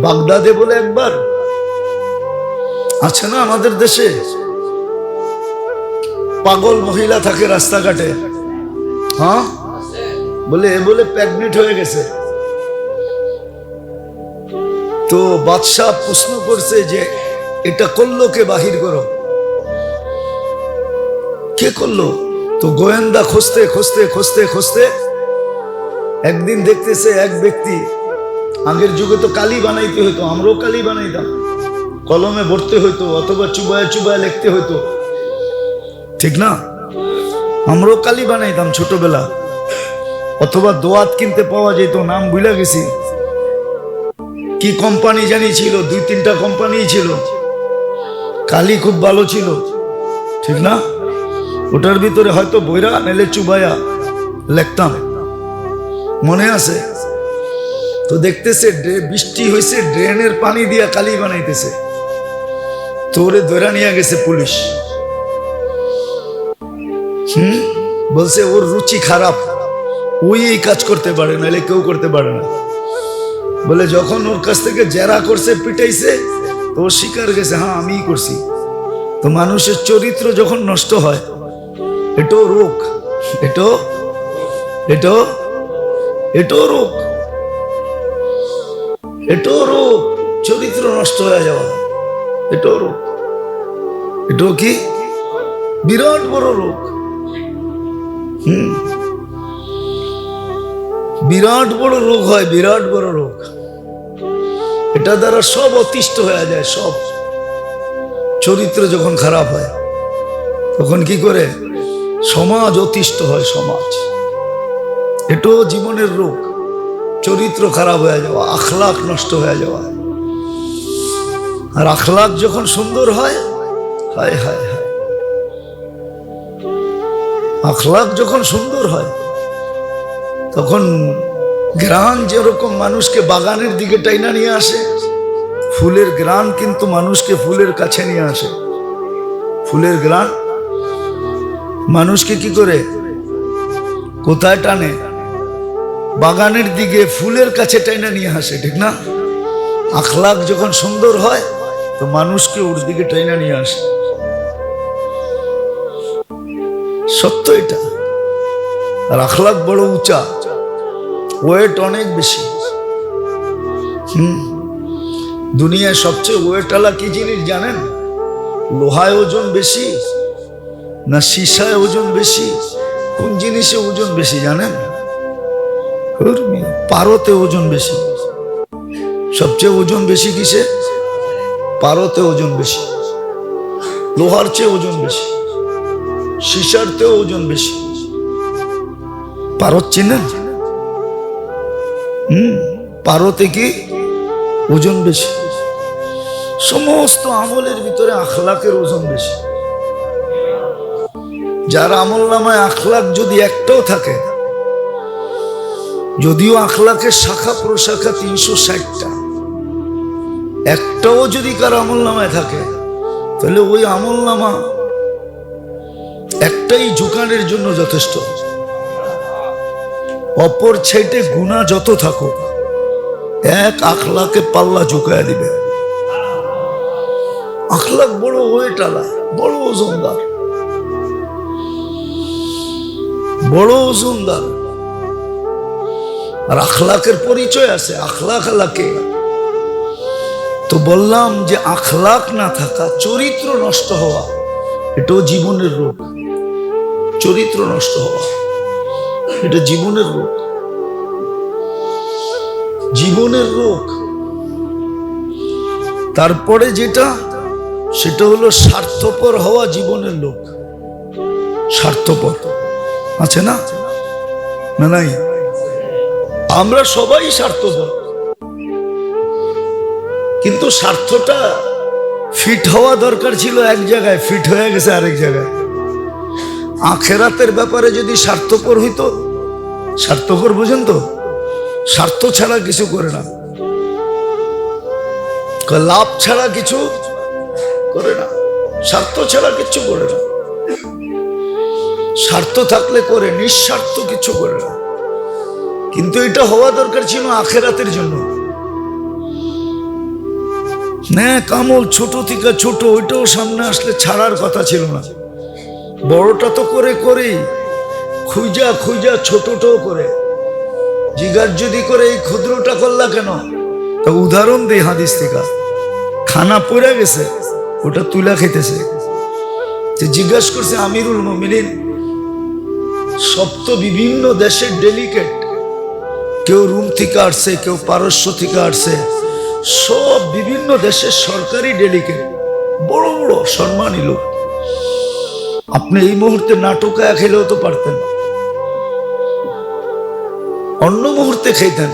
বাগদাদে বলে একবার আছে না আমাদের দেশে, পাগল মহিলা থাকে রাস্তাঘাটে, হ্যাঁ, বলে এ বলে প্রেগনেন্ট হয়ে গেছে। তো বাদশাহ প্রশ্ন করছে যে এটা করলো কে, বাহির করো। কে করলো? তো গোয়েন্দা খুঁজতে খুঁজতে খুঁজতে খুঁজতে একদিন দেখতেছে এক ব্যক্তি, আগের যুগে তো কালি বানাইতে হইতো, আমরাও কালি বানাইতাম, কলমে ভরতে হইতো অথবা চুবায় চুবায় লিখতে হইতো, ঠিক না? আমরাও কালি বানাইতাম ছোটবেলা, অথবা দোয়াত কিনতে পাওয়া যেত, নাম ভুলে গেছি, কি কোম্পানি জানি ছিল, 2-3টা কোম্পানি ছিল, কালি খুব ভালো ছিল, ঠিক না? ওটার ভিতরে হয়তো বইরা নেলে চুবায়া লিখতাম, মনে আছে? তো দেখতেছে বৃষ্টি হয়েছে, ড্রেনের পানি দিয়া কালি বানাইতেছে, তো ওরে ধরে নিয়ে গেছে পুলিশ। বলছে ওর রুচি খারাপ, ওই এই কাজ করতে পারে, নাহলে কেউ করতে পারে না। বলে যখন ওর কাছ থেকে জেরা করছে, পিটাইছে, তো ও স্বীকার গেছে, হ্যাঁ আমিই করছি। তো মানুষের চরিত্র যখন নষ্ট হয়, এটাও রোগ, এটাও রোগ, এটাও রোগ, চরিত্র নষ্ট হয়ে যাওয়া, এটাও রোগ, এটাও কি বিরাট বড় রোগ। বিরাট বড় রোগ হয়, বিরাট বড় রোগ। এটা দ্বারা সব অতিষ্ঠ হয়ে যায়, সব চরিত্র যখন খারাপ হয় তখন কি করে সমাজ অতিষ্ঠ হয়, সমাজ। এটাও জীবনের রোগ, চরিত্র খারাপ হয়ে যাওয়া, আখলাক নষ্ট হয়ে যাওয়া। আর আখলাক যখন সুন্দর হয়, হায় হায় হায়, আখলাক যখন সুন্দর হয় তখন গ্রান যেরকম মানুষকে বাগানের দিকে টাইনা নিয়ে আসে, ফুলের গ্রান কিন্তু মানুষকে ফুলের কাছে নিয়ে আসে। ফুলের গ্রান মানুষকে কি করে, কোথায় টানে? বাগানের দিকে, ফুলের কাছে টাইনা নিয়ে আসে, ঠিক না? আখলাক যখন সুন্দর হয় তো মানুষকে ওর দিকে টাইনা নিয়ে আসে, সত্য এটা। আর আখলাক বড় উঁচা, ওয়েট অনেক বেশি। দুনিয়ায় সবচেয়ে ওয়েটওয়ালা কি জিনিস জানেন? লোহায় ওজন বেশি না সীসায় ওজন বেশি? কোন জিনিসে ওজন বেশি জানেন? পারতে ওজন বেশি। সবচেয়ে ওজন বেশি কিসে? পারতে ওজন বেশি। লোহার চেয়ে ওজন বেশি, সীসার চেয়ে ওজন বেশি। পারত চেনেন? পারতে কি ওজন বেশি। সমস্ত আমলের ভিতরে আখলাকের ওজন বেশি। যার আমল নামায় আখলাক যদি একটাও থাকে, যদিও আখলাকের শাখা প্রশাখা 360টা, একটাও যদি কার আমল নামায় থাকে, তাহলে ওই আমল নামা একটাই ঝুঁকানের জন্য যথেষ্ট। অপর ছেটে গুনাহ যত থাকুক, এক আখলাকে পাল্লা ঝুঁকায় দিবে। আখলাক বড় ওয়েটালা, বড় ওজনদার, বড় ওজনদার। আর আখলাকের পরিচয় আছে, আখলাক আলাকে। তো বললাম যে আখলাক না থাকা, চরিত্র নষ্ট হওয়া, এটাও জীবনের রোগ। চরিত্র নষ্ট হওয়া এটা জীবনের রোগ, জীবনের রোগ। তারপরে যেটা, সেটা হলো স্বার্থপর হওয়া, জীবনের লোক। স্বার্থপর আছে না? না নাই? আমরা সবাই স্বার্থপর, কিন্তু স্বার্থটা ফিট হওয়া দরকার ছিল এক জায়গায়, ফিট হয়ে গেছে আরেক জায়গায়। আখেরাতের ব্যাপারে যদি স্বার্থপর হইতো, স্বার্থপর বুঝেন তো, স্বার্থ ছাড়া কিছু করে না, লাভ ছাড়া কিছু করে না, স্বার্থ ছাড়া কিছু করে না। স্বার্থ থাকলে করে, নিঃস্বার্থ কিছু করে না। কিন্তু এটা হওয়া দরকার ছিল আখেরাতের জন্য। ন্যাক আমল ছোট থেকে ছোট, ওইটাও সামনে আসলে ছাড়ার কথা ছিল না। বড়টা তো করে করেই, খুঁজা খুঁজা ছোটটাও করে। জিজ্ঞার যদি করে এই ক্ষুদ্রটা করলা কেন, তা উদাহরণ দেই হাদিস থেকে। খানা পড়ে গেছে, ওটা তুলা খেতেছে। যে জিজ্ঞাসা করছে আমিরুল মুমিনিন, সব তো বিভিন্ন দেশের ডেলিগেট, কেউ রোম থেকে আসছে, কেউ পারস্য থেকে আসছে, সব বিভিন্ন দেশের সরকারি ডেলিগেট, বড় বড় সম্মানী লোক। আপনি এই মুহূর্তে নাটকা খেলেও তো পারতেন, অন্য মুহূর্তে খেতেন।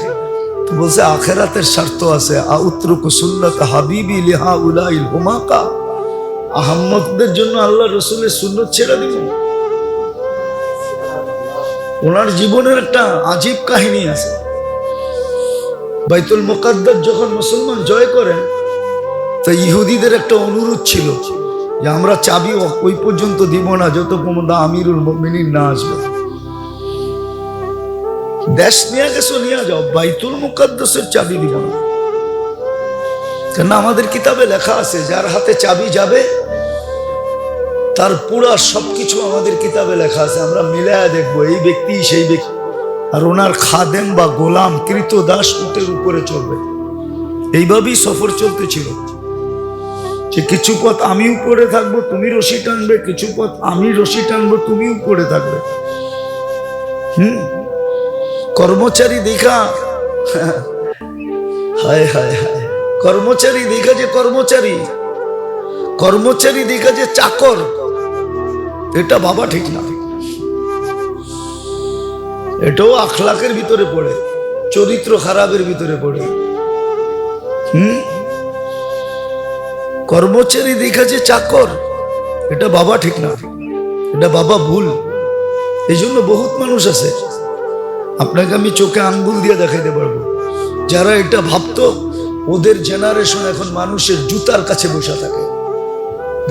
তো বলছে আখেরাতের স্বার্থ আছে। আউত্রুকু সুন্নাত হাবিবি লিহা উলাইল হুমাকা, আহম্মদদের জন্য আল্লাহ রসুলের সুন্নত ছেড়ে দিব। ওনার জীবনের একটা আজীব কাহিনী আছে। বাইতুল মুকাদ্দাস যখন মুসলমান জয় করেন, তো ইহুদিদের একটা অনুরোধ ছিল যে আমরা চাবি ওই পর্যন্ত দিব না যত পর্যন্ত আমিরুল মুমিনিন না আসবে। দেশ নিয়ে গেছো নিয়ে যাও, বাইতুল মুকাদ্দাসের চাবি দিব না। কেন আমাদের কিতাবে লেখা আছে যার হাতে চাবি যাবে তার পুরা সবকিছু আমাদের কিতাবে লেখা আছে। আমরা মিলায়া দেখবো এই ব্যক্তি সেই ব্যক্তি। আর ওনার খাদেম বা গোলাম কৃতদাস উটের উপরে চলবে। এইভাবেই সফর চলতেছিল যে কিছু পথ আমি উপরে থাকবো, তুমি রশি টানবে, কিছু পথ আমি রশি টানবো, তুমি উপরে থাকবে। কর্মচারী দেখা, হায় হায় হায়, কর্মচারী দেখা যে কর্মচারী, কর্মচারী দেখা যে চাকর, এটা বাবা ঠিক না। এটাও আখলাকের ভিতরে পড়ে, চরিত্র খারাপের ভিতরে পড়ে। কর্মচারী দেখা যে চাকর, এটা বাবা ঠিক না, এটা বাবা ভুল। এই জন্য বহুত মানুষ আছে, আপনাকে আমি চোখে আঙ্গুল দিয়ে দেখাইতে পারবো, যারা এটা ভাবতো ওদের জেনারেশন এখন মানুষের জুতার কাছে বসে থাকে।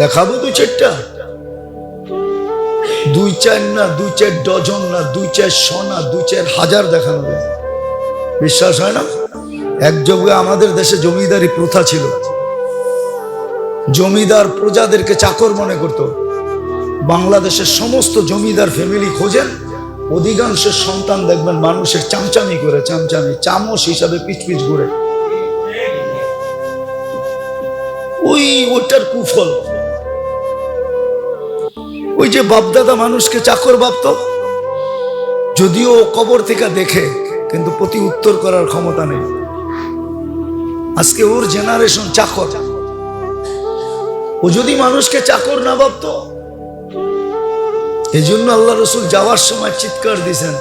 দেখাবো দুই চারটা, দুই চার না, দুই চার ডজন না, দুই চার শ না, দুই চার হাজার দেখানো যায়। বিশ্বাস হয় না? এক যুগে আমাদের দেশে জমিদারি প্রথা ছিল। জমিদার প্রজাদেরকে চাকর মনে করত। বাংলাদেশের সমস্ত জমিদার ফ্যামিলি খোঁজেন, অধিকাংশের সন্তান দেখবেন মানুষের চামচামি করে, চামচামি চামচ হিসাবে পিছ পিছ ঘুরে। ওইটার কুফল। ওই যে বাপদাদা মানুষকে চাকর ভাবত, যদিও কবর থেকে দেখে, কিন্তু প্রতি উত্তর করার ক্ষমতা নেই। আজকে ওর জেনারেশন চাকর। ও যদি মানুষকে চাকর না ভাবত, এই জন্য আল্লাহ রসুল যাওয়ার সময় চিৎকার দিয়েছেন,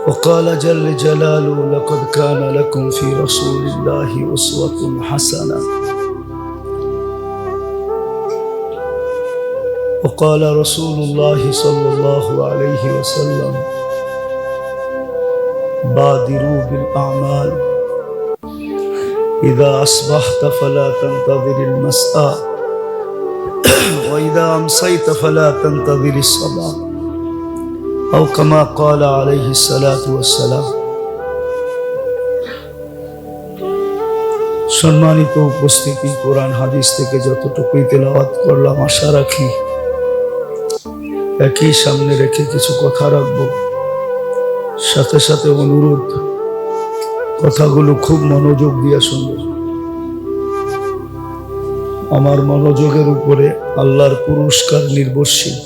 وقال جل جلاله لقد كان لكم في رسول الله أسوة حسنة وقال رسول الله صلى الله عليه وسلم بادروا بالأعمال إذا أصبحت فلا تنتظر المساء وإذا أمسيت فلا تنتظر الصباح أو كما قال عليه الصلاة والسلام। সম্মানিত উপস্থিতি, কোরআন হাদিস থেকে যতটুকুই তেলাওয়াত করলাম, আশা রাখি একই সামনে রেখে কিছু কথা রাখবো। সাথে সাথে অনুরোধ, কথাগুলো খুব মনোযোগ দিয়ে শুনবে। আমার মনোযোগের উপরে আল্লাহর পুরস্কার নির্ভরশীল।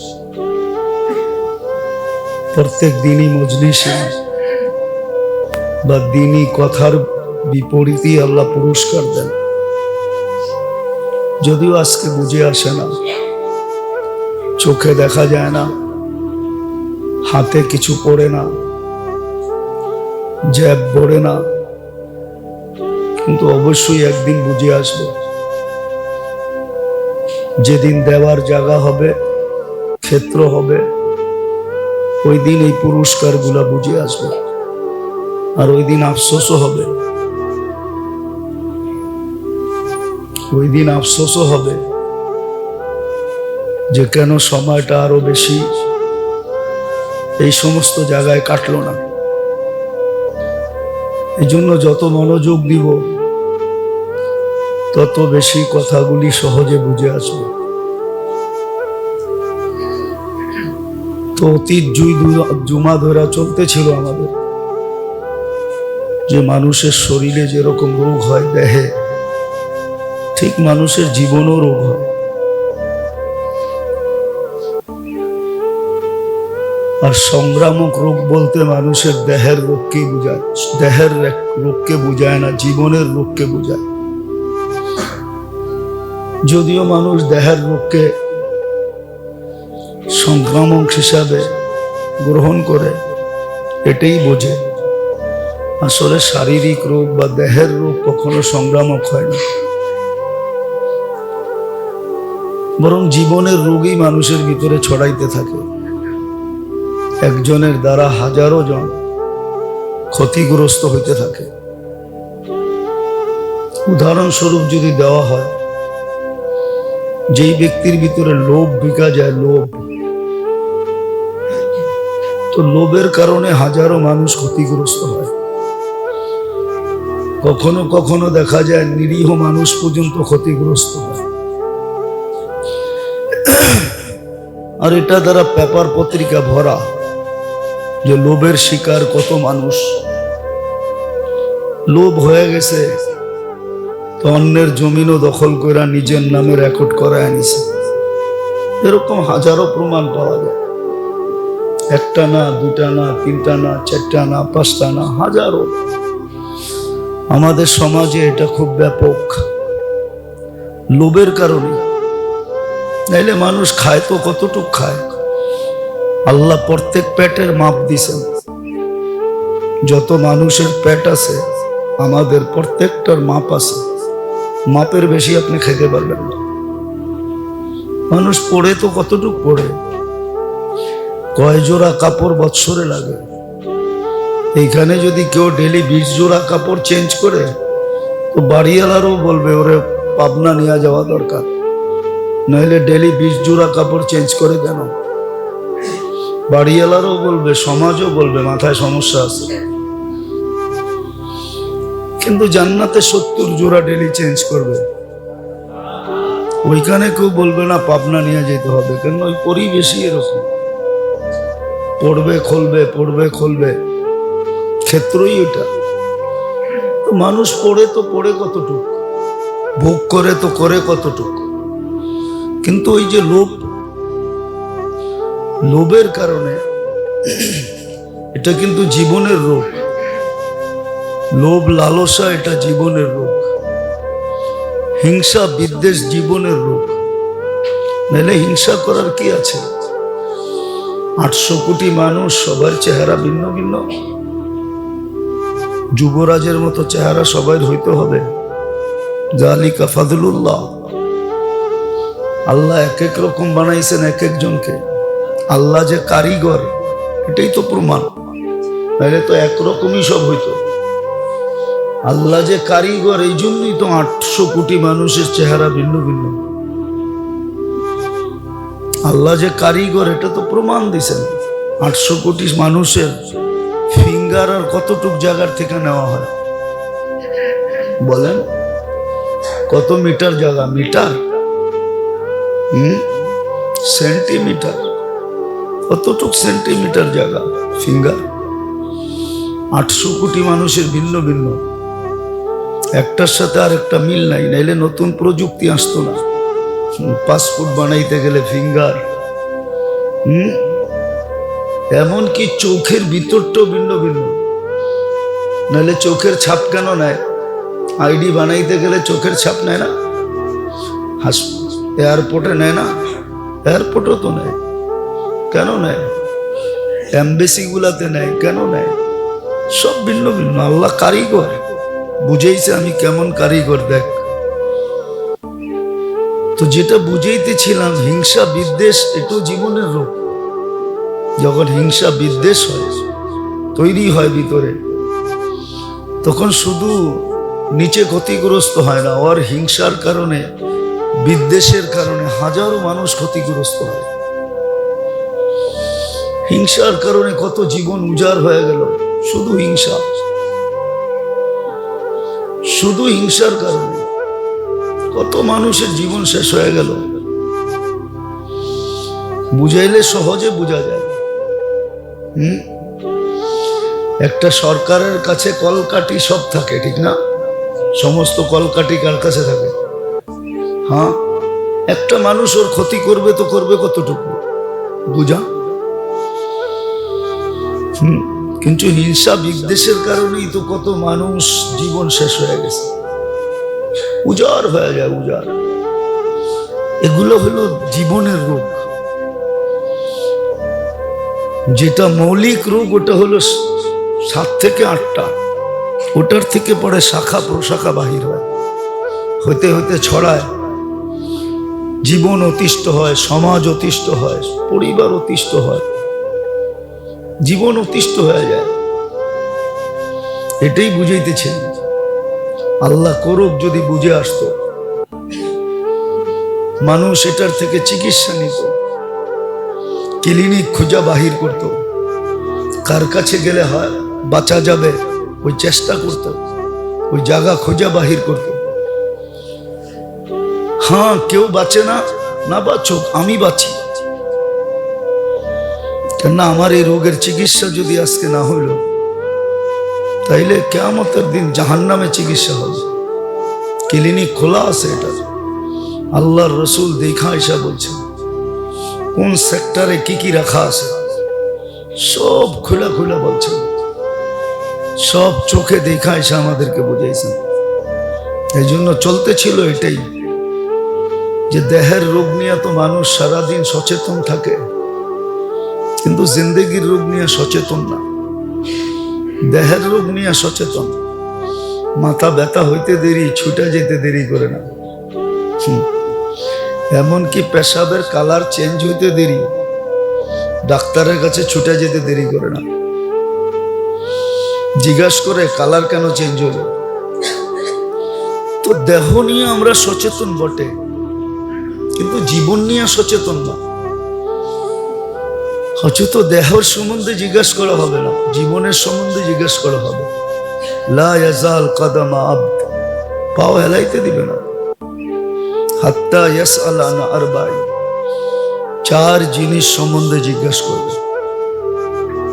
প্রত্যেক দিনই মজলিসে বা দিনই কথার বিপরীতে আল্লাহ পুরস্কার দেন। যদিও আজকে বুঝে আসে না, চোখে দেখা যায় না, হাতে কিছু পড়ে না, জ্যাব পড়ে না, কিন্তু অবশ্যই একদিন বুঝে আসবে। যেদিন দেওয়ার জায়গা হবে, ক্ষেত্র হবে, ওই দিন এই পুরস্কার গুলা বুঝে আসবে। আর ওই দিন আফসোসও হবে, ওই দিন আফসোসও হবে যে কেন সময়টা আরো বেশি এই সমস্ত জায়গায় কাটলো না। এই জন্য যত মনোযোগ দিব তত বেশি কথাগুলি সহজে বুঝে আসবে। তো অতীত জুমা ধরা চলতেছিল আমাদের, যে মানুষের শরীরে যেরকম রোগ হয় দেহে, ঠিক মানুষের জীবনও রোগ হয়। আর সংক্রামক রোগ বলতে মানুষের দেহের রোগকে বুঝায়, দেহের রোগকে বুঝায় না, জীবনের রোগকে বুঝায়। যদিও মানুষ দেহের রোগকে সংক্রামক হিসাবে গ্রহণ করে, এটাই বোঝে। আসলে শারীরিক রোগ বা দেহের রোগ কখনো সংক্রামক হয় না, বরং জীবনের রোগই মানুষের ভিতরে ছড়াইতে থাকে। একজনের দ্বারা হাজারো জন ক্ষতিগ্রস্ত হইতে থাকে। উদাহরণস্বরূপ যদি দেওয়া হয়, যেই ব্যক্তির ভিতরে লোভ বিকা যায়, লোভ, তো লোভের কারণে হাজারো মানুষ ক্ষতিগ্রস্ত হয়। কখনো কখনো দেখা যায় নিরীহ মানুষ পর্যন্ত ক্ষতিগ্রস্ত হয়। আর এটা দ্বারা পেপার পত্রিকা ভরা, যে লোভের শিকার কত মানুষ। লোভ হয়ে গেছে তো অন্যের জমিনও দখল করে নিজের নামে রেকর্ড করে আনিছে। এরকম হাজারো প্রমাণ পাওয়া যায়। একটা না, দুটা না, তিনটা না, চারটা না, পাঁচটা না, হাজারো। আমাদের সমাজে এটা খুব ব্যাপক, লোভের কারণে। নাইলে মানুষ খায় তো কতটুক খায়? আল্লাহ প্রত্যেক পেটের মাপ দিছেন। যত মানুষের পেট আছে, আমাদের প্রত্যেকটার মাপ আছে। মাপের বেশি আপনি খেতে পারবেন না। মানুষ পড়ে তো কতটুক পড়ে? কয় জোড়া কাপড় বৎসরে লাগে। এইখানে যদি কেউ ডেলি 20 জোড়া কাপড় চেঞ্জ করে, তো বাড়িওয়ালারও বলবে ওরে পাবনা নিয়ে যাওয়া দরকার, নইলে ডেলি 20 জোড়া কাপড় চেঞ্জ করে কেন? বাড়িওয়ালারও বলবে, সমাজও বলবে মাথায় সমস্যা আছে। কিন্তু জান্নাতে 70 জোড়া ডেলি চেঞ্জ করবে, ওইখানে কেউ বলবে না পাবনা নিয়ে যেতে হবে, কেন? ওই পরিবেশই এরকম, পড়বে খুলবে, পড়বে খুলবে, ক্ষেত্রই ওটা। তো মানুষ পড়ে তো পড়ে কতটুক, ভোগ করে তো করে কতটুক। কিন্তু ওই যে লোভ, লোভের কারণে, এটা কিন্তু জীবনের রোগ। লোভ লালসা এটা জীবনের রোগ। হিংসা বিদ্বেষ জীবনের রোগ। নাহলে হিংসা করার কি আছে? 800 কোটি মানুষ, সবার চেহারা ভিন্ন ভিন্ন। যুবরাজের মতো চেহারা সবাই হইতে হবে? জালিকা ফাদলুল্লাহ। আল্লাহ এক এক রকম বানাইছেন এক একজনকে। আল্লাহ যে কারিগর, এটাই তো প্রমাণ। নাহলে তো একরকমই সব হইতো। আল্লাহ যে কারিগর, এই জন্যই তো 800 কোটি মানুষের চেহারা ভিন্ন ভিন্ন। আল্লাহ যে কারিগর, এটা তো প্রমাণ দিছেন। 800 কোটি মানুষের ফিঙ্গার আর কতটুক জায়গার থেকে নেওয়া হয় বলেন? কত মিটার জায়গা? মিটার, সেন্টিমিটার, কতটুক সেন্টিমিটার জায়গা ফিঙ্গার? 800 কোটি মানুষের ভিন্ন ভিন্ন, একটার সাথে আর একটা মিল নাই। নাইলে নতুন প্রযুক্তি আসতো না। পাসপোর্ট বানাইতে গেলে ফিঙ্গার, এমনকি চোখের ভিতরটাও ভিন্ন ভিন্ন। নাহলে চোখের ছাপ কেন নেয়? আইডি বানাইতে গেলে চোখের ছাপ নেয় না? এয়ারপোর্টে নেয় না? এয়ারপোর্টও তো নেয়। কেন নেয়? এমবেসি গুলাতে নেয়। কেন নেয়? সব ভিন্ন ভিন্ন। আল্লাহ কারিগর, বুঝাইছে আমি কেমন কারিগর দেখ। তো যেটা বুঝাইতেছিলাম, হিংসা বিদ্বেষ এটাও জীবনের রোগ। যখন হিংসা বিদ্বেষ হয়, তৈরি হয় ভিতরে, তখন শুধু নিচে ক্ষতিগ্রস্ত হয় না, ওর হিংসার কারণে, বিদ্বেষের কারণে হাজারো মানুষ ক্ষতিগ্রস্ত হয়। হিংসার কারণে কত জীবন উজাড় হয়ে গেল, শুধু হিংসা, শুধু হিংসার কারণে কত মানুষের জীবন শেষ হয়ে গেল। বুঝাইলে সহজে বোঝা যায়। একটা সরকারের কাছে কলকাঠি সব থাকে, ঠিক না? সমস্ত কলকাঠি কার কাছে থাকে? হ্যাঁ, একটা মানুষ ওর ক্ষতি করবে তো করবে কতটুকু, বুঝা? কিন্তু হিংসা বিদ্বেষের কারণেই তো কত মানুষ জীবন শেষ হয়ে গেছে, উজাড় হয়ে যায়, উজাড়। এগুলো হলো জীবনের রোগ। যেটা মৌলিক রোগ ওটা হলো 7 থেকে 8টা, ওটার থেকে পরে শাখা প্রশাখা বাহির হয়, হইতে হইতে ছড়ায়, জীবন অতিষ্ঠ হয়, সমাজ অতিষ্ঠ হয়, পরিবার অতিষ্ঠ হয়, জীবন অতিষ্ঠ হয়ে যায়। এটাই বুঝাইতেছেন। আল্লাহ করুক যদি বুঝে আসতো, মানুষ এটার থেকে চিকিৎসা নিত, ক্লিনিক খুঁজা বাহির করত, কার কাছে গেলে হয় বাঁচা যাবে ওই চেষ্টা করত, ওই জায়গা খোঁজা বাহির করত। হ্যাঁ, কেউ বাঁচে না, না বাঁচুক, আমি বাঁচি। কেননা আমার এই রোগের চিকিৎসা যদি আজকে না হইল, তাইলে কিয়ামতের দিন জাহান্নামে চিকিৎসা হবে। ক্লিনিক খোলা আছে, এটা আল্লাহর রসুল দেখা এসা বলছেন, কোন সেক্টরে কি কি রাখা আছে সব খোলা খোলা বলছেন, সব চোখে দেখা এসে আমাদেরকে বুঝাইছেন। এই জন্য চলতে ছিল এটাই, যে দেহের রোগ নিয়ে তো মানুষ সারাদিন সচেতন থাকে, কিন্তু জিন্দেগির রোগ নিয়ে সচেতন না। দেহের রোগ নিয়ে সচেতন, মাথা ব্যথা হইতে দেরি, ছুটে যেতে দেরি করে না। এমনকি পেশাবের কালার চেঞ্জ হইতে দেরি, ডাক্তারের কাছে ছুটে যেতে দেরি করে না, জিজ্ঞাসা করে কালার কেন চেঞ্জ হলো। তো দেহ নিয়ে আমরা সচেতন বটে, কিন্তু জীবন নিয়ে সচেতন না। হয়তো দেহের সম্বন্ধে জিজ্ঞাসা করা হবে না, জীবনের সম্বন্ধে জিজ্ঞাসা করা হবে। লা ইয়াজাল কদমা আবদ, পাও হেলাইতে দিবে না। হাত্তা ইয়াসআল আন আরবাঈন, 4 জিনিস সম্বন্ধে জিজ্ঞাসা করবে।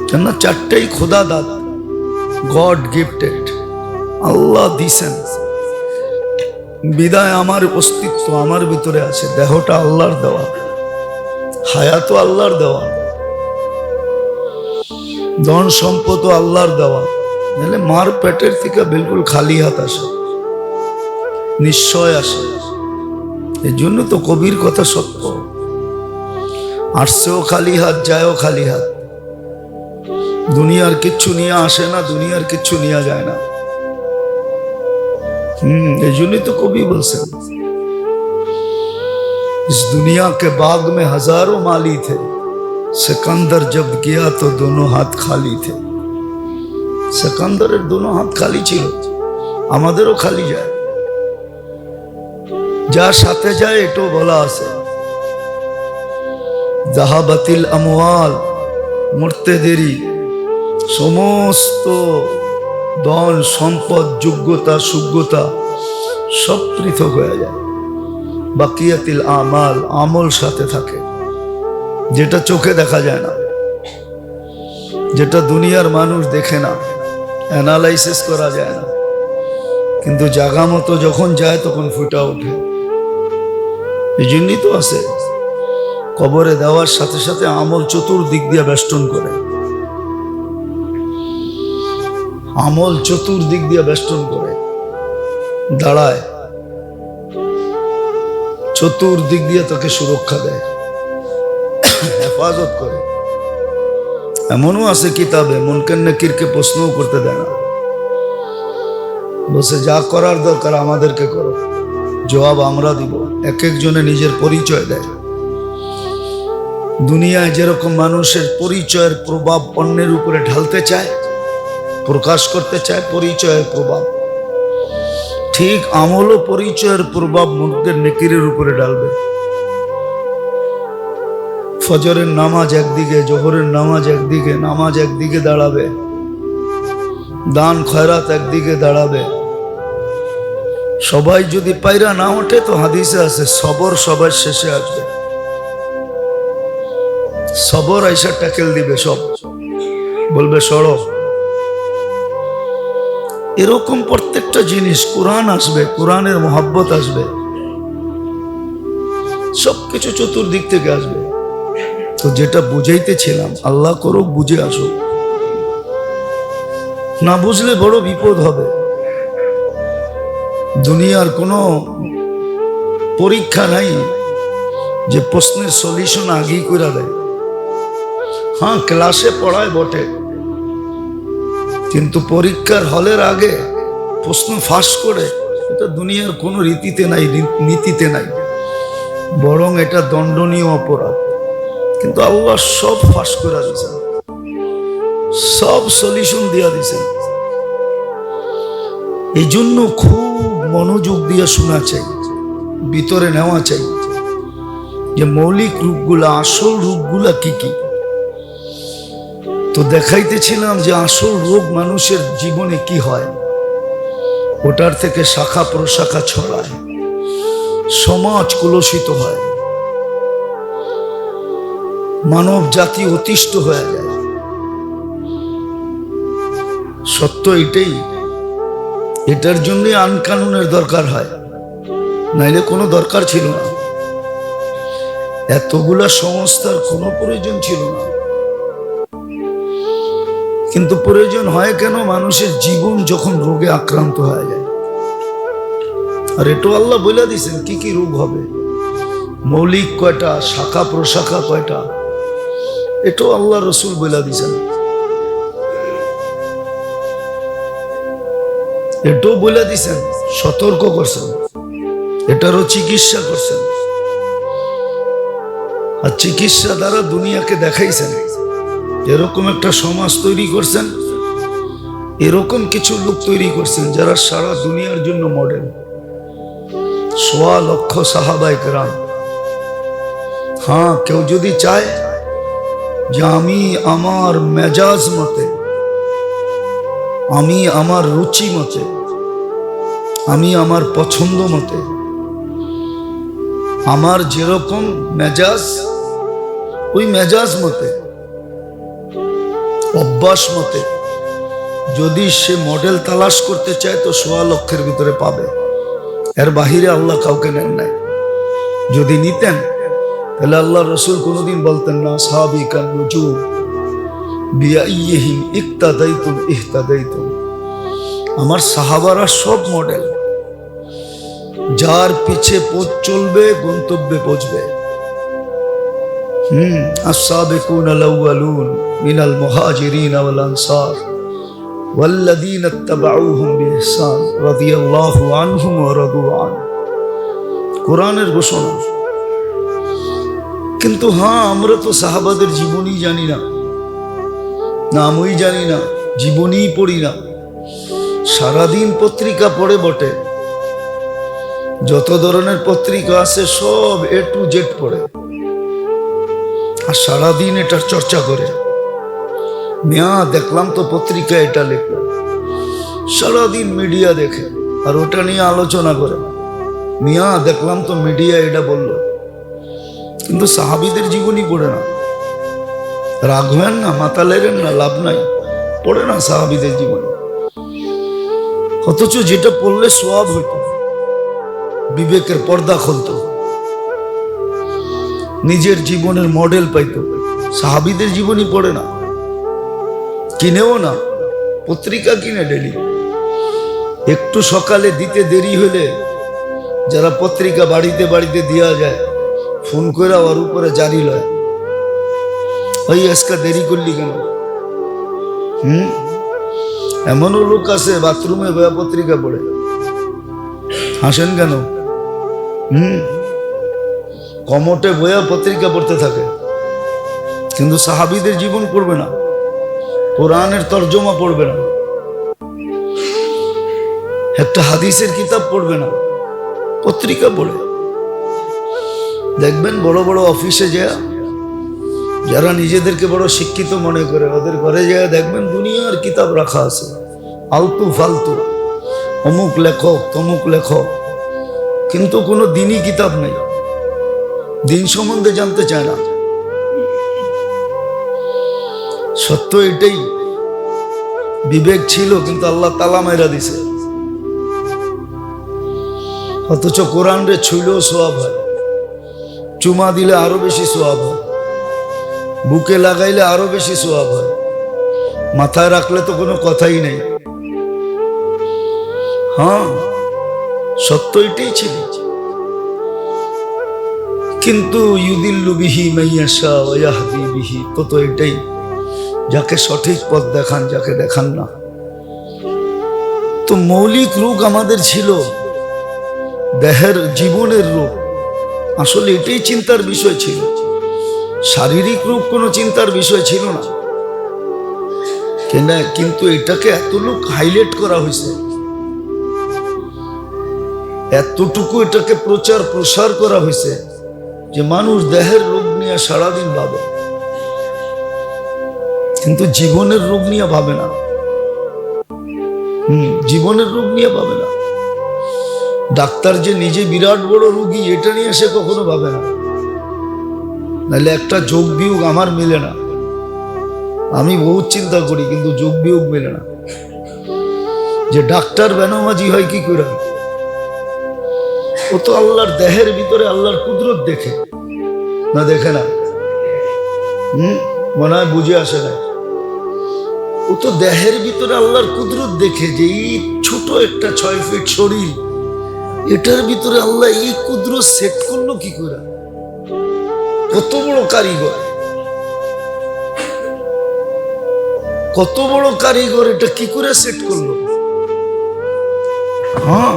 কেননা 4টাই খোদা দাতা, গড গিফটেড, আল্লাহ দিছেন। বিদায় আমার অস্তিত্ব আমার ভিতরে আছে, দেহটা আল্লাহর দেওয়া, হায়াতও আল্লাহর দেওয়া, ধন সম্পদ আল্লাহর দেওয়া। নাহলে মার পেটের থেকে বিলকুল খালি হাত আসে, নিশ্চয় আসে। এই জন্য তো কবির কথা সত্য, আসছেও খালি হাত, যায়ও খালি হাত। দুনিয়ার কিচ্ছু নিয়ে আসে না, দুনিয়ার কিচ্ছু নিয়ে যায় না। এই জন্যই তো কবি বলছেন, इस दुनिया के बाग में हजारों माली थे, सिकंदर जब गया तो दोनों हाथ खाली थे। সিকান্দারের दोनों হাত খালি ছিল, আমাদেরও খালি যায়। যার সাথে যায় এটাও বলা আছে, যাহাবাতিল আমওয়াল, মরতে দেরি। সমস্ত ধন সম্পদ, যোগ্যতা সুযোগ্যতা সব পৃথক হয়ে যায়। বাকিয়াতিল আমাল, আমল সাথে থাকে, যেটা চোখে দেখা যায় না, যেটা দুনিয়ার মানুষ দেখে না, অ্যানালাইসিস করা যায় না, কিন্তু জাগা মতো যখন যায় তখন ফুটা ওঠে। এই জন্যই তো আছে, কবরে দেওয়ার সাথে সাথে আমল চতুর্দিক দিয়ে বেষ্টন করে, আমল চতুর্দিক দিয়ে বেষ্টন করে দাঁড়ায়, চতুর্দিক দিয়ে তাকে সুরক্ষা দেয়, হেফাজত করে। এমনও আছে কিতাবে, মুনকার নাকিরকে প্রশ্নও করতে দেয় না, বসে যা করার দরকার আমাদেরকে করো, জবাব আমরা দিব। এক একজনে নিজের পরিচয় দেয়। দুনিয়ায় যেরকম মানুষের পরিচয়ের প্রভাব অন্যের উপরে ঢালতে চায়, প্রকাশ করতে চায় পরিচয়ের প্রভাব, ঠিক আমলও পরিচয়ের প্রভাব মুনকার নাকিরের উপরে ঢালবে। ফজরের নামাজ একদিকে, জোহরের নামাজ একদিকে, নামাজ একদিকে দাঁড়াবে, দান খয়রাত একদিকে দাঁড়াবে। সবাই যদি পায়রা না ওঠে তো হাদিসে আছে সবর সবার শেষে আসবে। সবর আইসা ট্যাকেল দিবে, সব বলবে সড়ক। এরকম প্রত্যেকটা জিনিস, কোরআন আসবে, কোরআনের মোহাব্বত আসবে, সবকিছু চতুর্দিক থেকে আসবে। তো যেটা বুঝাইতেছিলাম, আল্লাহ করুক বুঝে আসুক, না বুঝলে বড় বিপদ হবে। দুনিয়ার কোনো পরীক্ষা নাই যে প্রশ্নের সলিউশন আগেই করে দেয়। হ্যাঁ, ক্লাসে পড়ায় বটে, কিন্তু পরীক্ষার হলের আগে প্রশ্ন ফাঁস করে, এটা দুনিয়ার কোনো রীতিতে নাই, নীতিতে নাই, বরং এটা দণ্ডনীয় অপরাধ। কিন্তু আল্লাহ সব ফাঁস করে দিয়েছেন, সব সলিউশন দিয়া দিয়েছেন। এই জন্য খুব মনোযোগ দিয়ে শোনা চাই, ভিতরে নেওয়া চাই যে মৌলিক রূপগুলা, আসল রূপগুলা কি কি। তো দেখাইতেছিলাম যে আসল রোগ মানুষের জীবনে কি হয়, ওটার থেকে শাখা প্রশাখা ছড়ায়, সমাজ কলুষিত হয়, মানব জাতি অতিষ্ঠ হয়ে যায়। সত্য এটাই, এটার জন্য আইন কানুনের দরকার হয়, নাইলে কোনো দরকার ছিল না, এতগুলা সংস্থার কোনো প্রয়োজন ছিল না। কিন্তু প্রয়োজন হয় কেন? মানুষের জীবন যখন রোগে আক্রান্ত হয়ে যায়। আর এটাও আল্লাহ বলে দিয়েছেন কি কি রোগ হবে, মৌলিক কয়টা, শাখা প্রশাখা কয়টা, এটাও আল্লাহ রসুল বলে দিয়েছেন। এটাও বলে দিয়েছেন, সতর্ক করছেন, এটারও চিকিৎসা করছেন। আর চিকিৎসা দ্বারা দুনিয়াকে দেখাইছেন এরকম একটা সমাজ তৈরি করছেন, এরকম কিছু লোক তৈরি করছেন যারা সারা দুনিয়ার জন্য মডেল। 1.25 লক্ষ সাহাবায়ে কেরাম। হ্যাঁ, কেউ যদি চায় যে আমি আমার মেজাজ মতে, আমি আমার রুচি মতে, আমি আমার পছন্দ মতে, আমার যেরকম মেজাজ ওই মেজাজ মতে, অভ্যাস মতে যদি সে মডেল তালাশ করতে চায় তো 1.25 লক্ষের ভিতরে পাবে। এর বাহিরে আল্লাহ কাউকে নেন নাই। যদি নিতেন তাহলে আল্লাহ রসুল কোনোদিন বলতেন না সাহাবিকান নুজুম বিআইহিম ইক্তাদাইতুম ইহতাদাইতুম। আমার সাহাবারা সব মডেল, যার পিছে পথ চলবে গন্তব্যে পৌঁছবে। السابقون الأولون من المهاجرين والأنصار والذين اتبعوهم بإحسان رضي الله عنهم ورضوا عنه। কোরআনের ঘোষণা। কিন্তু হ্যাঁ, আমরা তো সাহাবাদের জীবনী জানি না, নামই জানি না, জীবনী পড়ি না। সারাদিন পত্রিকা পড়ে বটে, যত ধরনের পত্রিকা আছে সব A to Z পড়ে, আর সারাদিন এটার চর্চা করে। মিয়া দেখলাম তো পত্রিকা এটা লেখলো, সারাদিন মিডিয়া দেখে আর ওটা নিয়ে আলোচনা করে। মিয়া দেখলাম তো মিডিয়া এটা বললো, কিন্তু সাহাবীদের জীবনী পড়ে না। রাগ হয়েন না, মাথা লেগেন না, লাভ নাই, পড়ে না সাহাবীদের জীবনী। অথচ যেটা পড়লে সওয়াব হইত, বিবেকের পর্দা খুলতো, নিজের জীবনের মডেল পাইতো। সাহাবীদের জীবনী পড়ে না, কিনেও না, পত্রিকা কিনে ডেলি। একটু সকালে দিতে দেরি হলে যারা পত্রিকা বাড়িতে বাড়িতে দেওয়া যায়, ফোন করে ওর উপরে জারি লয়, ওই আজকে দেরি করলি কেন? এমনও লোক আছে বাথরুমে বয়া পত্রিকা পড়ে। হাসেন কেন? কমোটে বয়া পত্রিকা পড়তে থাকে, কিন্তু সাহাবীদের জীবন পড়বে না, কোরআনের তর্জমা পড়বে না, একটা হাদিসের কিতাব পড়বে না, পত্রিকা পড়ে। দেখবেন বড় বড় অফিসে যা যারা নিজেদেরকে বড় শিক্ষিত মনে করে ওদের ঘরে যায় দেখবেন দুনিয়ার কিতাব রাখা আছে, আলতু ফালতু, অমুক লেখক তমুক লেখক, কিন্তু কোনো দিনই কিতাব নেই, দিন সম্বন্ধে জানতে চায় না। সত্য এটাই, বিবেক ছিল কিন্তু আল্লাহ তালা মেরা দিছে। অথচ কোরআন রে ছুইলেও সোয়াব হয়, চুমা দিলে আরো বেশি সোয়াব হয়, বুকে লাগাইলে আরো বেশি সোয়াব হয়, মাথায় রাখলে তো কোনো কথাই নেই। হ্যাঁ, সত্য এটাই ছিল। কিন্তু ইউদিল্লু বিহি মাইয়াশা ওয়া ইয়াহদি বিহি, তো এটাই, যাকে সঠিক পথ দেখান, যাকে দেখান না। তো মৌলিক রোগ আমাদের ছিল দেহের, জীবনের রোগ, আসলে এটাই চিন্তার বিষয় ছিল। শারীরিক রোগ কোনো চিন্তার বিষয় ছিল না, কিন্তু এটাকে এত লোক হাইলাইট করা হয়েছে, এতটুকু এটাকে প্রচার প্রসার করা হয়েছে যে মানুষ দেহের রোগ নিয়ে সারাদিন ভাবে, কিন্তু জীবনের রোগ নিয়ে ভাবে না। জীবনের রোগ নিয়ে ভাবে না। ডাক্তার যে নিজে বিরাট বড় রোগী এটা নিয়ে সে কখনো ভাবে না। নাহলে একটা যোগ বিয়োগ আমার মেলে না, আমি বহুত চিন্তা করি কিন্তু যোগ বিয়োগ মেলে না। যে ডাক্তার বেনামাজি হয় কি করে? ও তো আল্লাহর দেহের ভিতরে আল্লাহর কুদরত দেখে না, দেখে না? মনে হয় বুঝে আসে না। ও তো দেহের ভিতরে আল্লাহর কুদরত দেখে যে এই ছোট একটা 6 ফিট শরীর, এটার ভিতরে আল্লাহ এই কুদরত সেট করলো কি করে? কত বড় কারিগর, কত বড় কারিগর, এটা কি করে সেট করলো? হ্যাঁ,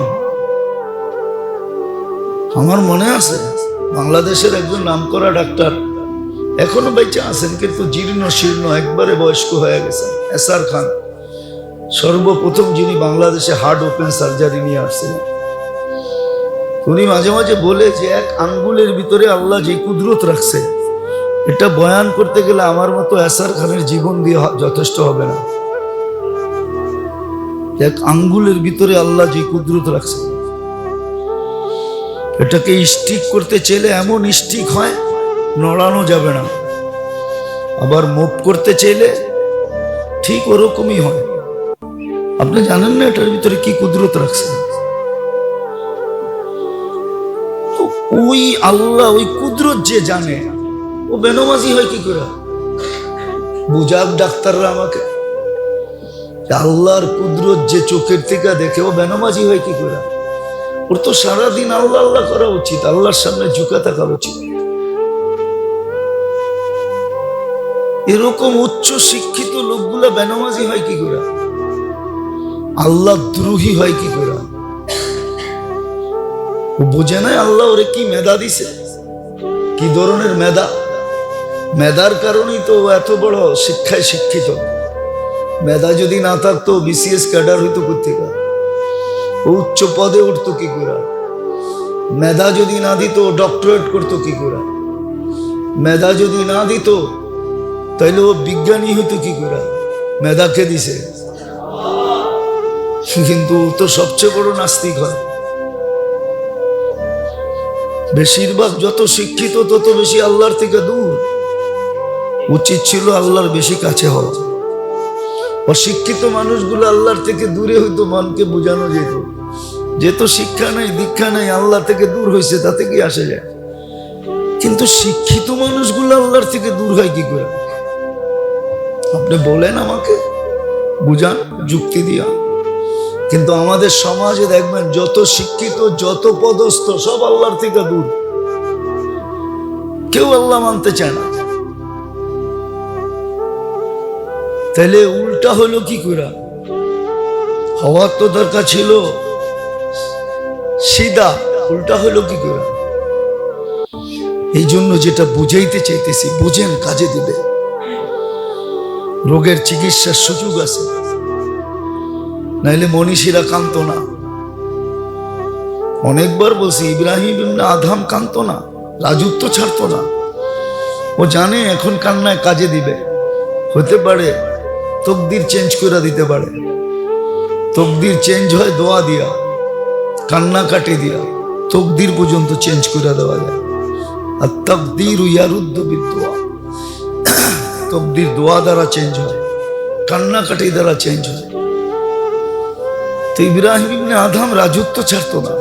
আমার মনে আছে বাংলাদেশের একজন নামকরা ডাক্তার এখনো বেঁচে আছেন, কিন্তু জীর্ণ শীর্ণ, একবারে বয়স্ক হয়ে গেছেন, এসআর খান। সর্বপ্রথম যিনি বাংলাদেশে হার্ট ওপেন সার্জারি নিয়ে আসছিলেন, উনি মাঝে মাঝে বলে যে এক আঙ্গুলের ভিতরে আল্লাহ যে কুদরত রাখছে, এটা বয়ান করতে গেলে আমার মতো এসআর খানের জীবন দিয়ে যথেষ্ট হবে না। এক আঙ্গুলের ভিতরে আল্লাহ যে কুদরত রাখছে, এটাকে স্টিক করতে চাইলে এমন স্টিক হয় নড়ানো যাবে না, আবার মুভ করতে চাইলে ঠিক ওরকমই হয়। আপনি জানেন না এটার ভিতরে কি কুদরত রাখছে? ওই আল্লাহ, ওই কুদরত যে জানে, ও বেনামাজি হয় কি করে? বুঝাক ডাক্তাররা আমাকে, আল্লাহর কুদরত যে চোখের থেকে দেখে, ও বেনামাজি হয় কি করে? ওর তো সারাদিন আল্লাহ আল্লাহ করা উচিত, আল্লাহর সামনে ঝুঁকে থাকা উচিত। এরকম উচ্চ শিক্ষিত লোকগুলা বেনামাজি হয় কি করে? আল্লাহ দ্রোহী হয় কি করে? ও বোঝে না আল্লাহ ওরে কি মেধা দিছে, কি ধরনের মেধা। মেধার কারণেই তো এত বড় শিক্ষায় শিক্ষিত। মেধা যদি না থাকতো বিসিএস ক্যাডার হইতো কোথেকে? উচ্চ পদে উঠতো কি করে? মেধা যদি না দিত ডক্টরেট করতো কি করে? মেধা যদি না দিত তাইলে ও বিজ্ঞানী হইতো কি করে? মেধা কে দিছে? কিন্তু ও তো সবচেয়ে বড় নাস্তিক হয়। বেশিরভাগ যত শিক্ষিত তত বেশি আল্লাহর থেকে দূর। উচিত ছিল আল্লাহর বেশি কাছে হওয়া। অশিক্ষিত মানুষগুলো আল্লাহর থেকে দূরে হইতো, মনকে বোঝানো যেত যে তো শিক্ষা নাই দীক্ষা নাই, আল্লাহ থেকে দূর হয়েছে, তাতে কি আসে যায়। কিন্তু শিক্ষিত মানুষগুলো আল্লাহর থেকে দূর হয় কি করে? আপনি বলেন আমাকে, বুঝান যুক্তি দিয়া। কিন্তু আমাদের সমাজে দেখবেন যত শিক্ষিত, যত পদস্থ, সব আল্লাহর থেকে দূর। কেউ আল্লাহ মানতে চায় না। তাহলে উল্টা হলো কি করে? হওয়ার তো দরকার ছিল সিধা, উল্টা হলো কি করে? এই জন্য যেটা বুঝাইতে চাইতেছি, বুঝেন, কাজে দিবে। রোগের চিকিৎসার সুযোগ আছে, নাইলে মনীষীরা কাঁদতো না। অনেকবার বলছি, ইব্রাহিম ইবনে আদম কাঁদতো না, রাজত্ব ছাড়তো না। ও জানে এখন কান্নায় কাজে দিবে, হতে পারে তকদির চেঞ্জ করে দিতে পারে। তকদির চেঞ্জ হয় দোয়া দিয়া, কান্না কাটে দিয়া, তকদির পর্যন্ত চেঞ্জ করে দেওয়া যায়। আর তাকদীর ইয়ারুদ্দু বিদুয়া, তকদির দোয়া দ্বারা চেঞ্জ হয়, কান্না কাটি দ্বারা চেঞ্জ হয়। তো ইব্রাহিম ইবনে আদম রাজত্ব ছাড়তো না,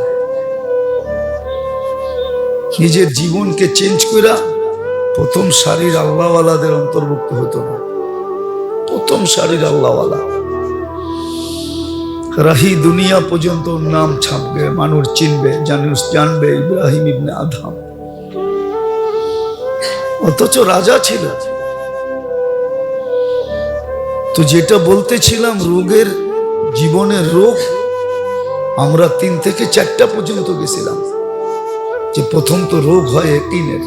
নিজের জীবনকে চেঞ্জ করে প্রথম সারির আল্লাহওয়ালাদের অন্তর্ভুক্ত হতো না। প্রথম সারির আল্লাহওয়ালা, রাহি দুনিয়া পর্যন্ত নাম ছাপবে, মানুষ চিনবে, জানবে ইব্রাহিম ইবনে আদম। অথচ রাজা ছিল। তো যেটা বলতেছিলাম, রোগের, জীবনের রোগ, আমরা 3 থেকে 4টা পর্যন্ত গেছিলাম। যে প্রথম তো রোগ হয় একিনের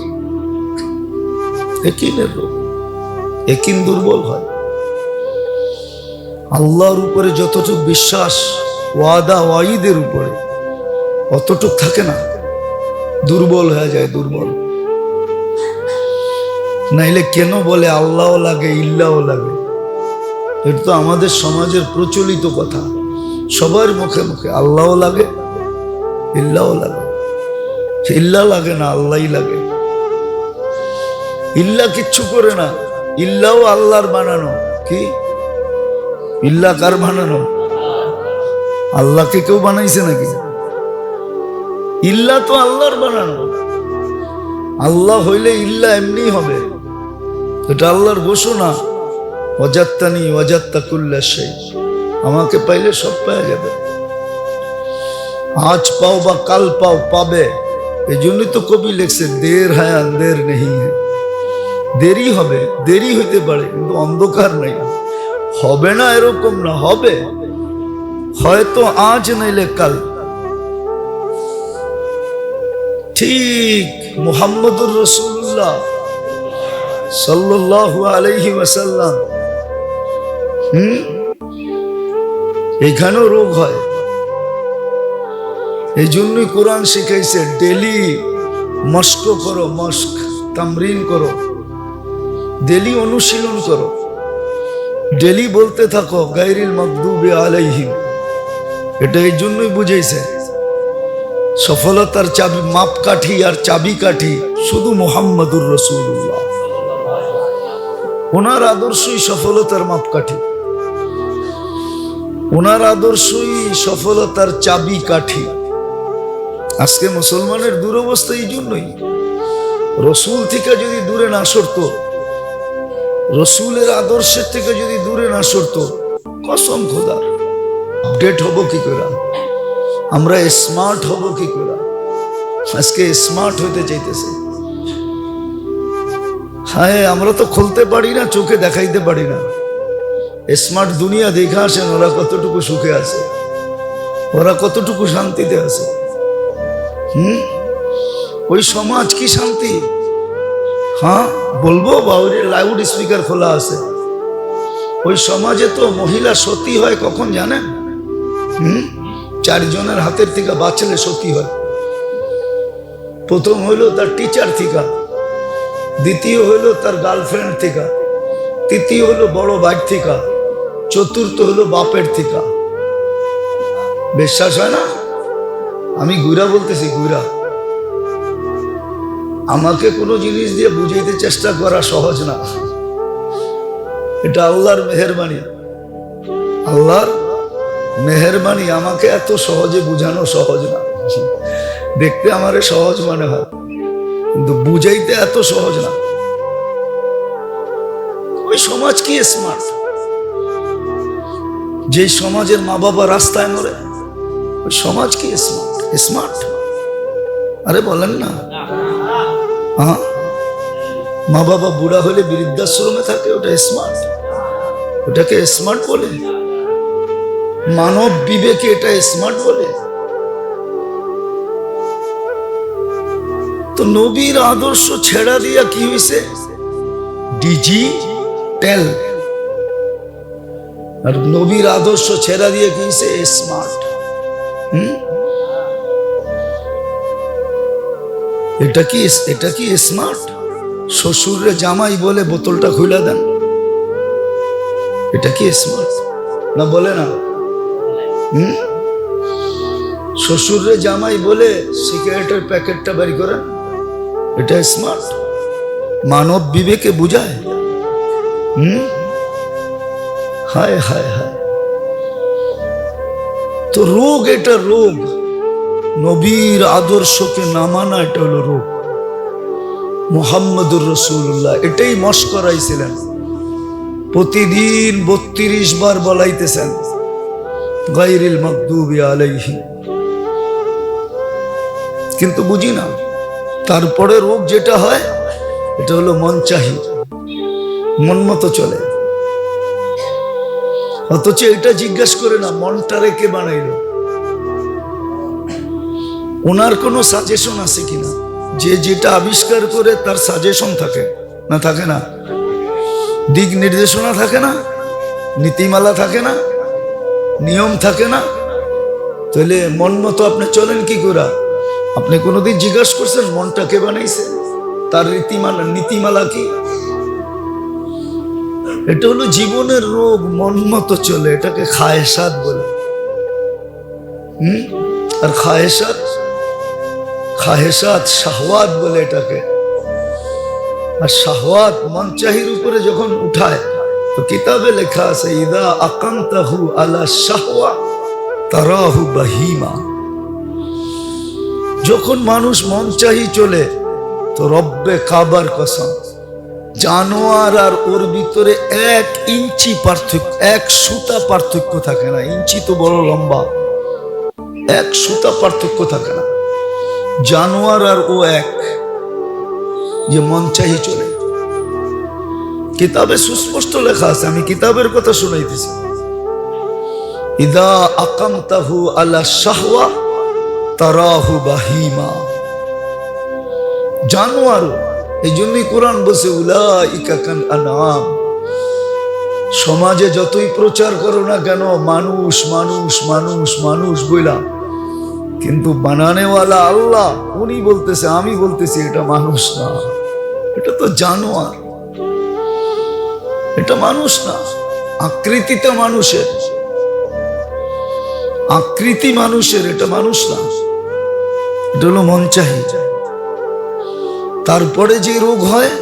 রোগ, একিন দুর্বল হয়। আল্লাহর উপরে যতটুকু বিশ্বাস, ওয়াদা ওয়াইদের উপরে অতটুক থাকে না, দুর্বল হয়ে যায়, দুর্বল। নাইলে কেন বলে আল্লাহও লাগে ইল্লাও লাগে? এটা তো আমাদের সমাজের প্রচলিত কথা, সবার মুখে মুখে আল্লাহও লাগে ইল্লাও লাগে। ইল্লা লাগে না, আল্লাহই লাগে। ইল্লা কিচ্ছু করে না, ইল্লাও আল্লাহর বানানো। কি ইল্লা কার বানানো? আল্লাহকে কেউ বানাইছে নাকি? ইল্লা তো আল্লাহর বানানো। আল্লাহ হইলে ইল্লা এমনি হবে, এটা আল্লাহর ঘোষণা। ওয়াজাত্তানি ওয়াজাত্তা কুল্লা শাই, আমাকে পাইলে সব পাওয়া যাবে। আজ পাও বা কাল পাও, পাবে। এই জন্যই তো কবি লেখছে, দের হ্যাঁ আন্দের নেই হ্যাঁ। দেরি হবে, দেরি হইতে পারে, কিন্তু অন্ধকার নেই। হবে না এরকম না, হবে হয়তো আজ নাইলে কাল। ঠিক মুহাম্মদুর রাসূলুল্লাহ সাল্লাল্লাহু আলাইহি ওয়াসাল্লাম, এখানেও রোগ হয়। এই জন্যই কোরআন শিখাইছে, ডেলি মস্ক করো, মস্ক তামরিন করো, ডেলি অনুশীলন করো, ডেলি বলতে থাকো গায়রিল মাগদুবি আলাইহিম। এটা এই জন্যই বুঝাইছে, সফলতার চাবি, মাপকাঠি আর চাবিকাঠি শুধু মুহাম্মদুর রাসূলুল্লাহ। ওনার আদর্শই সফলতার মাপকাঠি, ওনার আদর্শই সফলতার চাবিকাঠি। আজকে মুসলমানের দুরবস্থা এই জন্যই, রসুল থেকে যদি দূরে না সরতো, রসুলের আদর্শের থেকে যদি দূরে না সরতো, কসম খোদার, আপডেট হব কি করে, আমরা স্মার্ট হব কি করে? আজকে স্মার্ট হইতে চাইতেছে। হ্যাঁ, আমরা তো খুলতে পারি না, চোখে দেখাইতে পারি না। স্মার্ট দুনিয়া দেখা আসেন, ওরা কতটুকু সুখে আছে, ওরা কতটুকু শান্তিতে আছে। ওই সমাজ কি শান্তি? হ্যাঁ বলবো, বাউরের লাউড স্পিকার খোলা আছে। ওই সমাজে তো মহিলা সতী হয় কখন জানেন? 4 জনের হাতের থেকে বাঁচলে সতী হয়। প্রথম হইল তার টিচার থেকে, দ্বিতীয় হইল তার গার্লফ্রেন্ড থেকে, তৃতীয় হইল বড় ভাই থেকে, চতুর্থ হইল বাপের থেকে। বিশ্বাস হয় না? আমি গুইরা বলতেছি, গুইরা। আমাকে কোনো জিনিস দিয়ে বুঝাইতে চেষ্টা করা সহজ না, এটা আল্লাহর মেহেরবানি। আল্লাহর মেহেরবানি, আমাকে এত সহজে বুঝানো সহজ না। দেখতে আমারে সহজ মনে হয়, কিন্তু বুঝাইতে এত সহজ না। ওই সমাজ কি স্মার্ট? যে সমাজের মা বাবা রাস্তায় মরে, ওই সমাজ কি স্মার্ট? স্মার্ট? আরে বলেন না। হ্যাঁ, মা বাবা বুড়া হলে বৃদ্ধাশ্রমে থাকে, ওটা স্মার্ট? ওটাকে স্মার্ট বলে? মানব বিবেকে এটা স্মার্ট বলে? তো নবীর আদর্শ ছেড়া দিয়া কি হয়েছে? ডিজিটাল। আর নবীর আদর্শ ছেড়া দিয়ে কি হয়েছে? স্মার্ট। এটা কি স্মার্ট? শ্বশুরে জামাই বলে বোতলটা খুলে দেন, এটা কি স্মার্ট না? বলে না? শ্বশুরে জামাই বলে সিগারেটের প্যাকেটটা বাড়ি করেন, এটা স্মার্ট? মানব বিবেকে বুঝায়? হায় হায় হায়। তো রোগ, এটা রোগ। নবীর আদর্শকে না মানা, এটা হলো রোগ। মুহাম্মদুর রাসূলুল্লাহ এটাই মশকরাইছিলেন, প্রতিদিন 32 বার বলাইতেছেন গায়রিল মাগদুবি আলাইহিম, কিন্তু বুঝি না। তারপরে রোগ যেটা হয় এটা হলো মন চাহি, মন মতো চলে। অথচ এটা জিজ্ঞাসা করে না মনটা রেখে বানাইলো, ওনার কোনো সাজেশন আছে কিনা? যে যেটা আবিষ্কার করে তার সাজেশন থাকে না? থাকে না? দিক নির্দেশনা থাকে না? নীতিমালা থাকে না? নিয়ম থাকে না? তাহলে মন মতো আপনি চলেন কি করে? আপনি কোনোদিন জিজ্ঞাসা করছেন মনটা কে বানাইছে? তার নীতিমালা কি? এটা হলো জীবনের রোগ, মন মতো চলে। এটাকে খায়েশাত বলে। আর খায়েশাত শাহওয়াত বলে এটাকে। আর শাহওয়াত মন চাহির উপরে যখন উঠায়, তো কিতাবে লেখা আছে ইদা আকান্তাহু আলা শাহওয়া তারাহু বাহিমা। যখন মানুষ মন চাহি চলে, তো রব্বে কাবার কসম, জানোয়ার আর ওর ভিতরে 1 ইঞ্চি পার্থক্য, 1 সুতা পার্থক্য থাকে না। ইঞ্চি তো বড় লম্বা, 1 সুতা পার্থক্য থাকে না। জানোয়ার আর ও এক, যে মন চাহি চলে। কিতাবে সুস্পষ্ট লেখা আছে, আমি কিতাবের কথা শুনাইতেছি। ইদা আকামতাহু আলা শাহওয়া তারাহু বাহিমা। জানোয়ারও, এই জন্যই কোরআন বলছে উলাইকা কাল আনআম। সমাজে যতই প্রচার করো না কেন মানুষ মানুষ মানুষ মানুষ বইলা, কিন্তু বানানেওয়ালা আল্লাহ, উনি বলতেছে, আমি বলতেছি এটা মানুষ না, এটা তো জানোয়ার, এটা মানুষ না। আকৃতিটা মানুষের, আকৃতি মানুষের, এটা মানুষ না। এটা হলো মন চাহি। তারপরে যে রোগ হয়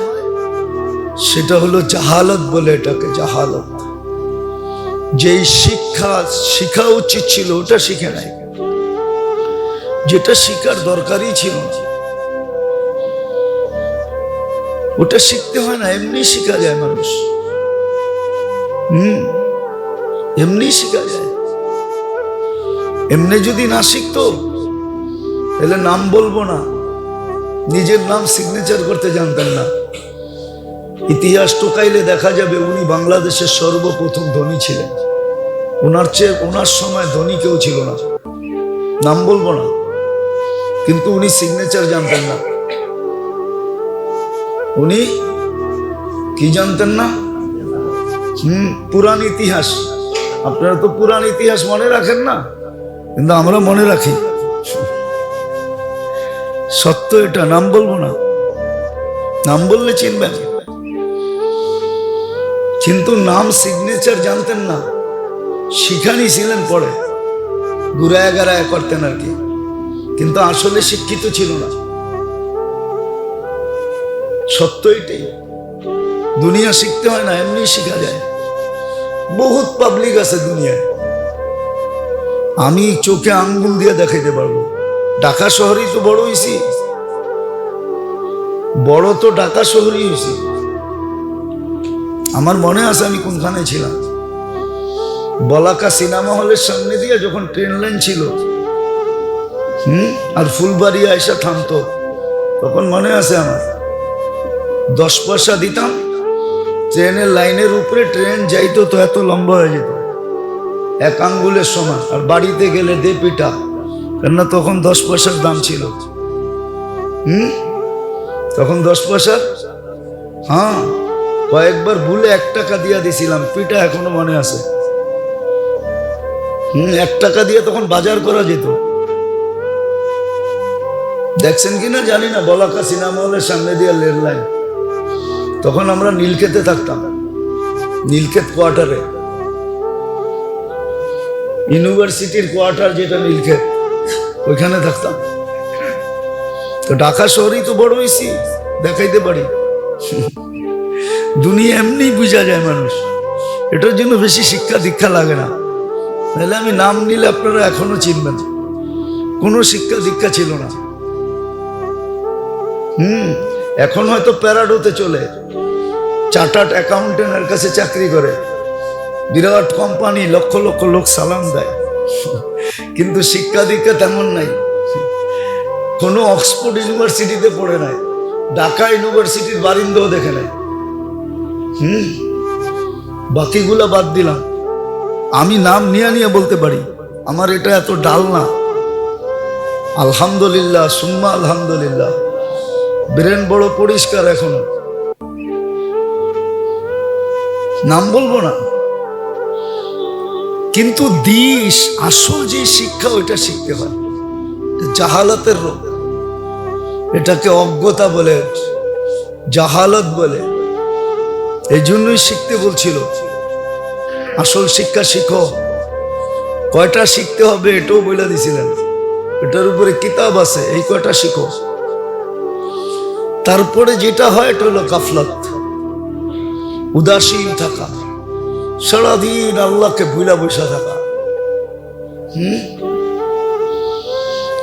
সেটা হলো জাহালত বলে এটাকে, জাহালত। যেই শিখা উচিত ছিল ওটা শিখে নাই, যেটা শিখার দরকারই ছিল না ওটা শিখতে হয় না, এমনি শিখা যায় মানুষ। এমনি শিখা যায়। এমনি যদি না শিখতো তাহলে নাম বলবো না, নিজের নাম সিগনেচার করতে জানতেন না। ইতিহাস টোকাইলে দেখা যাবে উনি বাংলাদেশের সর্বপ্রথম ধনী ছিলেন। ওনার সময় ধনী কেউ ছিল না, নাম বলবো না, কিন্তু উনি সিগনেচার জানতেন না। উনি কি জানতেন না? পুরান ইতিহাস। আপনারা তো পুরান ইতিহাস মনে রাখেন না, কিন্তু আমরা মনে রাখি। সত্য এটা, নাম বলবো না, নাম বললে চিনবেন, কিন্তু নাম সিগনেচার জানতেন না। শিখানি ছিলেন, পরে ঘুরায় গারায় করতেন আর কি, কিন্তু আসলে শিক্ষিত ছিল না। সত্য এটাই। দুনিয়া শিখতে হয় না, এমনি শিখা যায়। বহুত পাবলিক আছে দুনিয়ায়, আমি চোখে আঙ্গুল দিয়ে দেখাইতে পারবো। ঢাকা শহরেই তো বড় হয়েছি, বড় তো ঢাকা শহরই হয়েছি। আমার মনে আছে আমি কোনখানে ছিলাম, বলাকা সিনেমা হলের সামনে দিয়ে যখন ট্রেন লাইন ছিল, আর ফুলবাড়িয়া এসে থামতো, তখন মনে আছে আমার 10 পয়সা দিতাম, ট্রেনের লাইনের উপরে ট্রেন যাইতো, তো এত লম্বা হয়ে যেত, 1 আঙ্গুলের সমান। আর বাড়িতে গেলে দে পিঠা, কেননা তখন 10 পয়সার দাম ছিল। তখন 10 পয়সার, হ্যাঁ, কয়েকবার ভুলে 1 টাকা দিয়া দিছিলাম, পিঠা এখনো মনে আছে। 1 টাকা দিয়ে তখন বাজার করা যেত। দেখছেন কিনা জানি না, বলাকা সিনেমা হলের সামনে দিয়ে রেল লাইন, তখন আমরা নীলক্ষেতে থাকতাম, নীলক্ষেত কোয়ার্টারে, ইউনিভার্সিটির কোয়ার্টার যেটা নীলক্ষেত, ওইখানে থাকতাম। তো ঢাকা শহরেই তো বড় হয়েছি, দেখাইতে পারি। দুনিয়া এমনি বুঝা যায় মানুষ, এটার জন্য বেশি শিক্ষা দীক্ষা লাগে না। তাহলে আমি নাম নিলে আপনারা এখনো চিনবেন, কোনো শিক্ষা দীক্ষা ছিল না। এখন হয়তো প্যারাডোতে চলে, চার্টার্ড অ্যাকাউন্টেন্টের কাছে চাকরি করে, বিরাট কোম্পানি, লক্ষ লক্ষ লোক সালাম দেয়, কিন্তু শিক্ষা দীক্ষা তেমন নাই। কোনো অক্সফোর্ড ইউনিভার্সিটিতে পড়ে নাই, ঢাকা ইউনিভার্সিটির বারিন্দাও দেখে নাই। বাকিগুলা বাদ দিলাম, আমি নাম নিয়ে নিয়ে বলতে পারি, আমার এটা এত ডাল না। আলহামদুলিল্লাহ, সুম্মা আলহামদুলিল্লাহ, ব্রেন বড় পরিষ্কার এখনো। নাম বলবো না, কিন্তু দিস আসল যে শিক্ষা ওইটা শিখতে হয়। জাহালাতের রোগ, এটাকে অজ্ঞতা বলে, জাহালত বলে, এই জন্যই শিখতে বলছিল। আসল শিক্ষা শিখো, কয়টা শিখতে হবে এটাও বলে দিছিলেন, এটার উপরে কিতাব আছে, এই কয়টা শিখো। তারপরে যেটা হয় এটা হলো গাফলাত, উদাসীন থাকা, সারাদিন আল্লাহকে ভুলা বসা থাকা।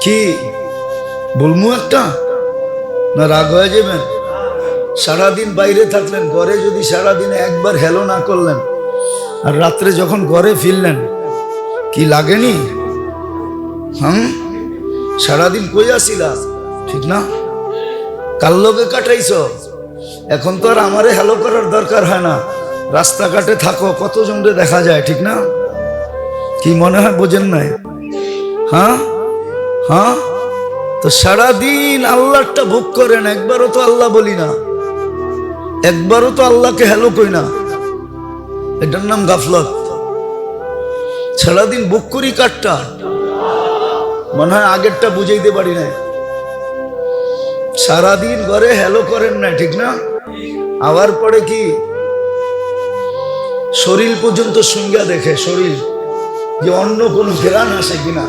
কি বলবো একটা, না রাগ হয়ে যাবেন? সারাদিন বাইরে থাকলেন, ঘরে যদি সারাদিনে একবার হেলো না করলেন, আর রাত্রে যখন ঘরে ফিরলেন কি লাগেনি? সারাদিন কই আসিলা, ঠিক না? কার লগে কাটাইছ? এখন তো আর আমারে হ্যালো করার দরকার হয় না, রাস্তাঘাটে থাকো, কতজনকে দেখা যায়, ঠিক না? কি মনে হয় বোঝেন নাই? হ্যাঁ, তো সারাদিন আল্লাহটা ভোগ করেন, একবারও তো আল্লাহ বলি না, একবারও তো আল্লাহকে হ্যালো কই না, এটার নাম গাফলত। সারাদিন ভোগ করি কাটটা, মনে হয় আগেরটা বুঝাইতে পারি না। সারাদিন ঘরে হ্যালো করেন না, ঠিক না? আবার পরে কি শরীর পর্যন্ত সঙ্গা দেখে, শরীর যে অন্য কোন ফেরান আসে কিনা,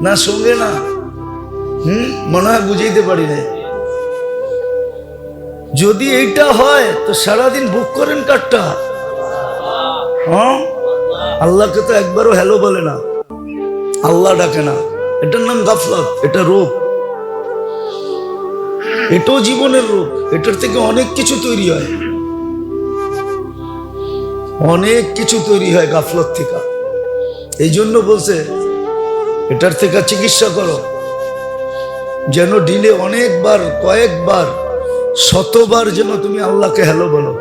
না সঙ্গে না, মনে হয় বুঝাইতে পারি না। যদি এইটা হয় তো সারাদিন ভোগ করেন কাটটা। আল্লাহকে তো একবারও হ্যালো বলে না, আল্লাহ ডাকে না, এটার নাম গাফলত, এটা রোগ, এটাও জীবনের রোগ। এটার থেকে অনেক কিছু তৈরি হয়, অনেক কিছু তৈরি হয় গাফলত থেকে। এই জন্য বলছে এটার থেকে চিকিৎসা করো, যেন দিনে অনেকবার, কয়েকবার, শতবার যেন তুমি আল্লাহকে হ্যালো বলো,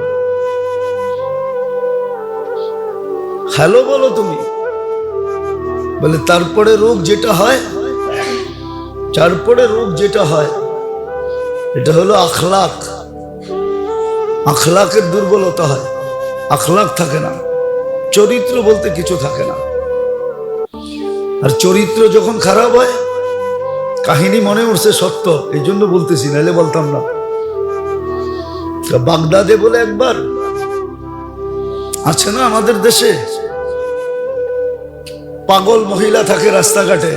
হ্যালো বলো তুমি। বলে তারপরে রোগ যেটা হয়, তারপরে রোগ যেটা হয় এটা হলো আখলাক। আখলাকের দুর্বলতা হয়, আখলাক থাকে না, চরিত্র বলতে কিছু থাকে না। আর চরিত্র যখন খারাপ হয়, কাহিনী মনে উঠছে সত্য, এই জন্য বলতেছি, নাহলে বলতাম না। বাগদাদে বলে একবার আছে না আমাদের দেশে, পাগল মহিলা থাকে রাস্তাঘাটে,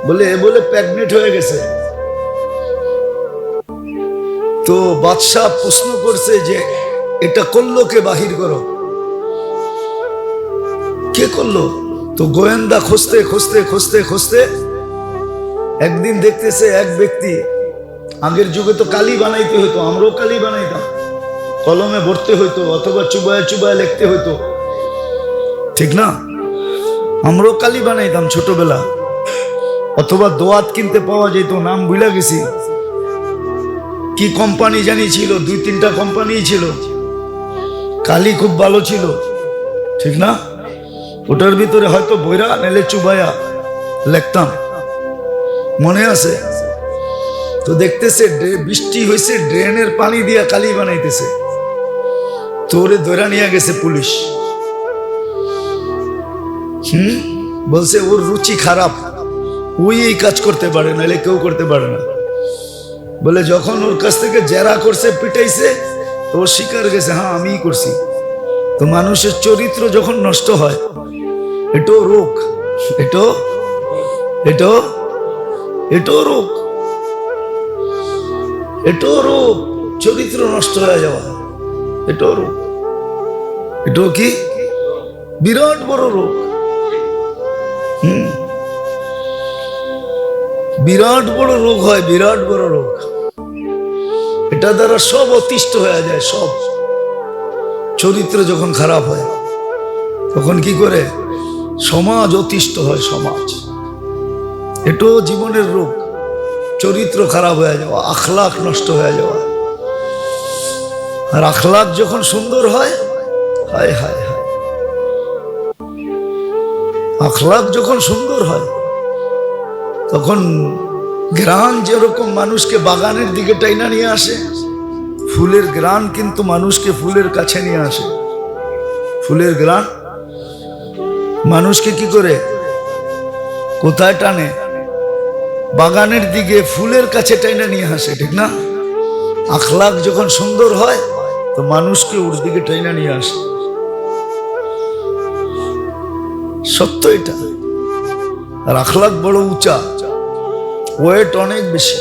বলে এ বলে প্রেগনেন্ট হয়ে গেছে। তো বাদশাহ প্রশ্ন করছে যে এটা করলো কে, বাহির করো। কে করলো? তো গোয়েন্দা খুঁজতে খুঁজতে খুঁজতে খুঁজতে একদিন দেখতেছে এক ব্যক্তি, আগের যুগে তো কালি বানাইতে হইতো, আমরাও কালি বানাইতাম, কলমে ভরতে হইতো অথবা চুবায় চুবায় লিখতে হইতো, ঠিক না? আমরাও কালি বানাইতাম ছোটবেলা, অথবা দোয়াত কিনতে পাওয়া যেত, নাম ভুলে গেছি, কি কোম্পানি জানি ছিল, 2-3টা কোম্পানি ছিল, কালি খুব ভালো ছিল, ঠিক না? ওটার ভিতরে হয়তো বইরা নাইলে চুবায়া লিখতাম, মনে আছে? তো দেখতেছে বৃষ্টি হয়েছে, ড্রেনের পানি দিয়া কালি বানাইতেছে, তোরে ধরা নিয়ে গেছে পুলিশ। বলছে ওর রুচি খারাপ, ওই এই কাজ করতে পারে, নাহলে কেউ করতে পারে না। বলে যখন ওর কাছ থেকে জেরা করছে, পিটাইছে, তো ও স্বীকার গেছে, হ্যাঁ আমিই করছি। তো মানুষের চরিত্র যখন নষ্ট হয়, এটাও রোগ, এটাও রোগ, এটাও রোগ। চরিত্র নষ্ট হয়ে যাওয়া, এটাও রোগ। এটাও কি বিরাট বড় রোগ। বিরাট বড় রোগ হয়, বিরাট বড় রোগ। এটা দ্বারা সব অতিষ্ঠ হয়ে যায়। সব চরিত্র যখন খারাপ হয়, তখন কি করে সমাজ অতিষ্ঠ হয়। সমাজ, এটাও জীবনের রোগ। চরিত্র খারাপ হয়ে যাওয়া, আখলাক নষ্ট হয়ে যাওয়া। আর আখলাক যখন সুন্দর হয়, হায় হায় হায়, আখলাক যখন সুন্দর হয়, তখন ঘ্রাণ যেরকম মানুষকে বাগানের দিকে টাইনা নিয়ে আসে, ফুলের ঘ্রাণ কিন্তু মানুষকে ফুলের কাছে নিয়ে আসে। ফুলের ঘ্রাণ মানুষকে কি করে, কোথায় টানে? বাগানের দিকে, ফুলের কাছে টাইনা নিয়ে আসে, ঠিক না? আখলাক যখন সুন্দর হয়, তো মানুষকে ওর দিকে টাইনা নিয়ে আসে। সত্য এটা। আর আখলাক বড় উঁচা, ওয়েট অনেক বেশি।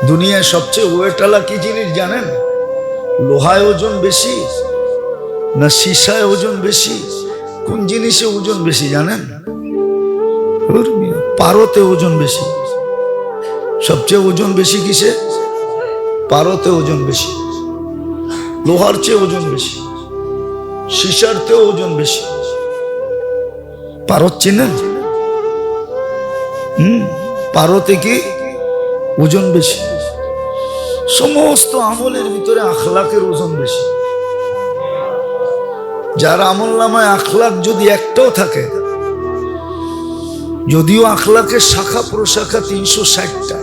দুনিয়ায় সবচেয়ে ওয়েটওয়ালা কি জিনিস জানেন? লোহায় ওজন বেশি না সীসায় ওজন বেশি? কোন জিনিসে ওজন বেশি জানেন? পারতে ওজন বেশি। সবচেয়ে ওজন বেশি কিসে? পারতে ওজন বেশি। লোহার চেয়ে ওজন বেশি, সীসার চেয়ে ওজন বেশি। পারত চেনেন? পারতে কি ওজন বেশি। সমস্ত আমলের ভিতরে আখলাকের ওজন বেশি। যার আমল নামায় আখলাক যদি একটাও থাকে, যদিও আখলাকের শাখা প্রশাখা 360টা,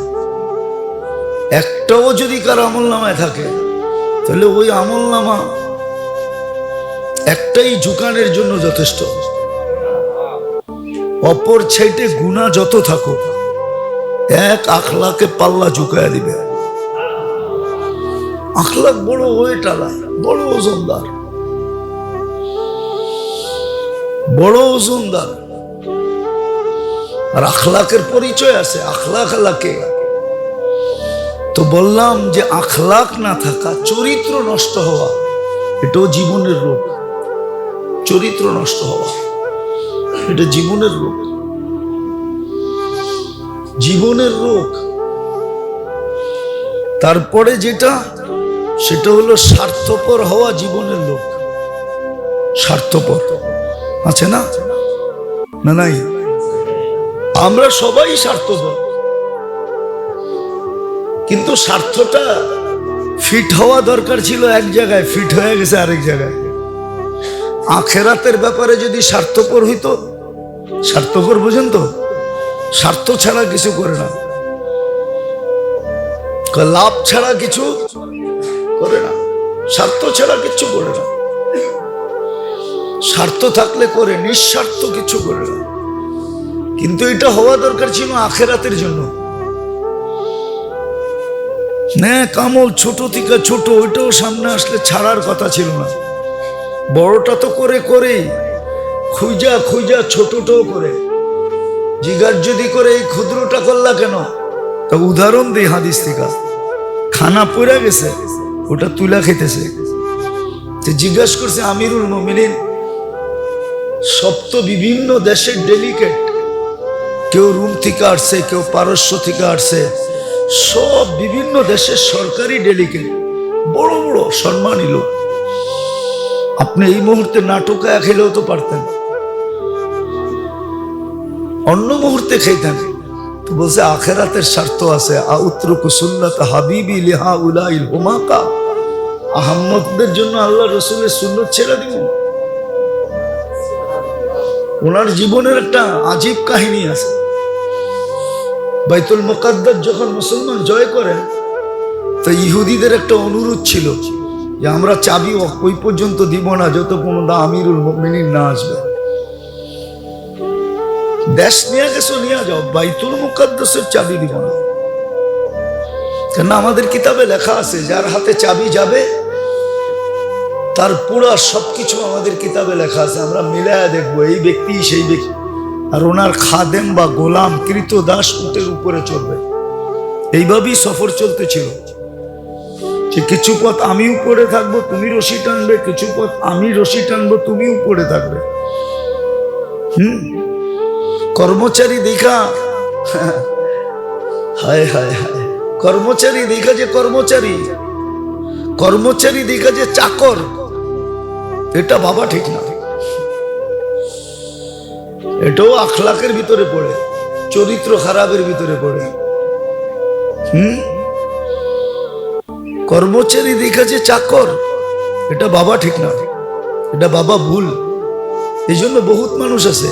একটাও যদি কার আমল নামায় থাকে, তাহলে ওই আমল নামা একটাই ঝুঁকানের জন্য যথেষ্ট। অপর সাইডে গুনাহ যত থাকুক, এক আখলাকে পাল্লা ঝুঁকায় দিবে। আখলাক বড় ওয়েটালা, বড় ওজনদার, বড় ওজনদার। আর আখলাকের পরিচয় আছে, আখলাক আলাকে। তো বললাম যে আখলাক না থাকা, চরিত্র নষ্ট হওয়া, এটাও জীবনের রোগ। চরিত্র নষ্ট হওয়া, এটা জীবনের রোগ, জীবনের রোগ। তারপরে যেটা, সেটা হলো স্বার্থপর হওয়া, জীবনের রোগ। স্বার্থপর আছে না? না নাই? আমরা সবাই স্বার্থপর, কিন্তু স্বার্থটা ফিট হওয়া দরকার ছিল এক জায়গায়, ফিট হয়ে গেছে আরেক জায়গায়। আখেরাতের ব্যাপারে যদি স্বার্থপর হইতো, স্বার্থপর বুঝেন তো, স্বার্থ ছাড়া কিছু করে না, লাভ ছাড়া কিছু করে না, স্বার্থ ছাড়া কিছু করে না। স্বার্থ থাকলে করে, নিঃস্বার্থ কিছু করে না। কিন্তু এটা হওয়া দরকার ছিল আখেরাতের জন্য। কামল ছোট থেকে ছোট, ওইটাও সামনে আসলে ছাড়ার কথা ছিল না। বড়টা তো করে করে খুঁজা খুঁজা ছোটটাও করে। জিজ্ঞাসা যদি করে এই ক্ষুদ্রটা করলা কেন, তা উদাহরণ দিই হাদিস থেকে। খানা পড়ে গেছে, ওটা তুলা খেতেছে। জিজ্ঞাসা করছে আমিরুল মুমিনিন, সব তো বিভিন্ন দেশের ডেলিগেট, কেউ রোম থেকে আসছে, কেউ পারস্য থেকে আসছে, সব বিভিন্ন দেশের সরকারি ডেলিগেট, বড় বড় সম্মানী লোক। আপনি এই মুহূর্তে নাটকায় খেলেও তো পারতেন, অন্য মুহূর্তে খাইতেন। তো বলছে আখেরাতের স্বার্থ আছে। আউত্রকু সুন্নাত হাবিবি লিহা উলাইল হুমাকা, আহম্মদদের জন্য আল্লাহ রসুলের সুন্নত ছেড়ে দিব। ওনার জীবনের একটা আজীব কাহিনী আছে। বাইতুল মুকাদ্দাস যখন মুসলমান জয় করেন, তো ইহুদিদের একটা অনুরোধ ছিল যে আমরা চাবি ওই পর্যন্ত দিব না যত পর্যন্ত আমিরুল মুমিনিন না আসবে। দেশ নিয়ে গেছো, নিয়ে যাও, বাইতুল মুকাদ্দাসের চাবি দিব না। কেন আমাদের কিতাবে লেখা আছে যার হাতে চাবি যাবে তার পুরা সবকিছু আমাদের কিতাবে লেখা আছে, আমরা মিলায়া দেখবো এই ব্যক্তি সেই ব্যক্তি। আর ওনার খাদেম বা গোলাম কৃতদাস উটের উপরে চলবে। এইভাবেই সফর চলতেছিল যে কিছু পথ আমি উপরে থাকবো তুমি রশি টানবে, কিছু পথ আমি রশি টানবো তুমি উপরে থাকবে। কর্মচারী দেখা, হায় হায় হায়, কর্মচারী দেখা যে কর্মচারী, কর্মচারী দেখা যে চাকর, এটা ভাবা ঠিক না। এটাও আখলাকের ভিতরে পড়ে, চরিত্র খারাপের ভিতরে পড়ে। কর্মচারী দেখা যে চাকর, এটা বাবা ঠিক না, এটা বাবা ভুল। এই জন্য বহুত মানুষ আছে,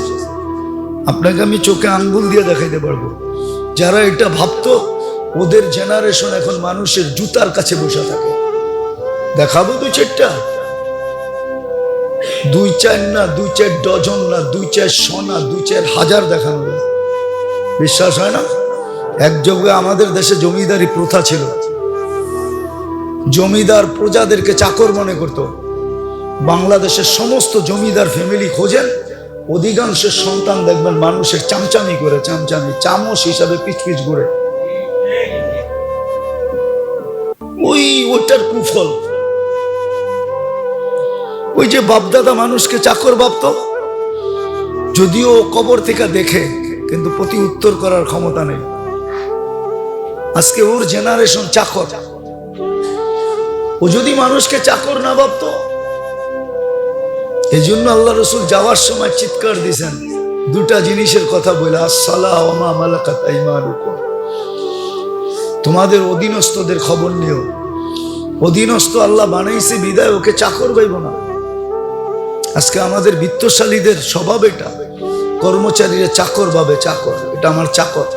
আপনাকে আমি চোখে আঙ্গুল দিয়ে দেখাইতে পারবো, যারা এটা ভাবতো ওদের জেনারেশন এখন মানুষের জুতার কাছে বসে থাকে। দেখাবো দুই চারটা, দুই চার না, দুই চার ডজন না, দুই চার সোনা, দুই চার হাজার দেখানো যায়। বিশ্বাস হয় না? এক যুগে আমাদের দেশে জমিদারি প্রথা ছিল, জমিদার প্রজাদেরকে চাকর মনে করত। বাংলাদেশের সমস্ত জমিদার ফ্যামিলি খোঁজেন, অধিকাংশের সন্তান দেখবেন মানুষের চামচামি করে, চামচামি চামচ হিসাবে পিচ পিচ ঘুরে। ওইটার কুফল। ওই যে বাপদাদা মানুষকে চাকর ভাবত, যদিও কবর থেকে দেখে, কিন্তু প্রতি উত্তর করার ক্ষমতা নেই। আজকে ওর জেনারেশন চাকর। ও যদি মানুষকে চাকর না ভাবতো, এই জন্য আল্লাহ রসুল যাওয়ার সময় চিৎকার দিয়েছেন দুটা জিনিসের কথা বলে, আসসালাহ ওয়া মা মালাকাত আইমানুকুম, তোমাদের অধীনস্থদের খবর নিও। অধীনস্থ আল্লাহ বানাইছে বিদায় ওকে চাকর পাইব না। আজকে আমাদের বিত্তশালীদের স্বভাব এটা, কর্মচারীরা চাকর ভাবে, চাকর, এটা আমার চাকর।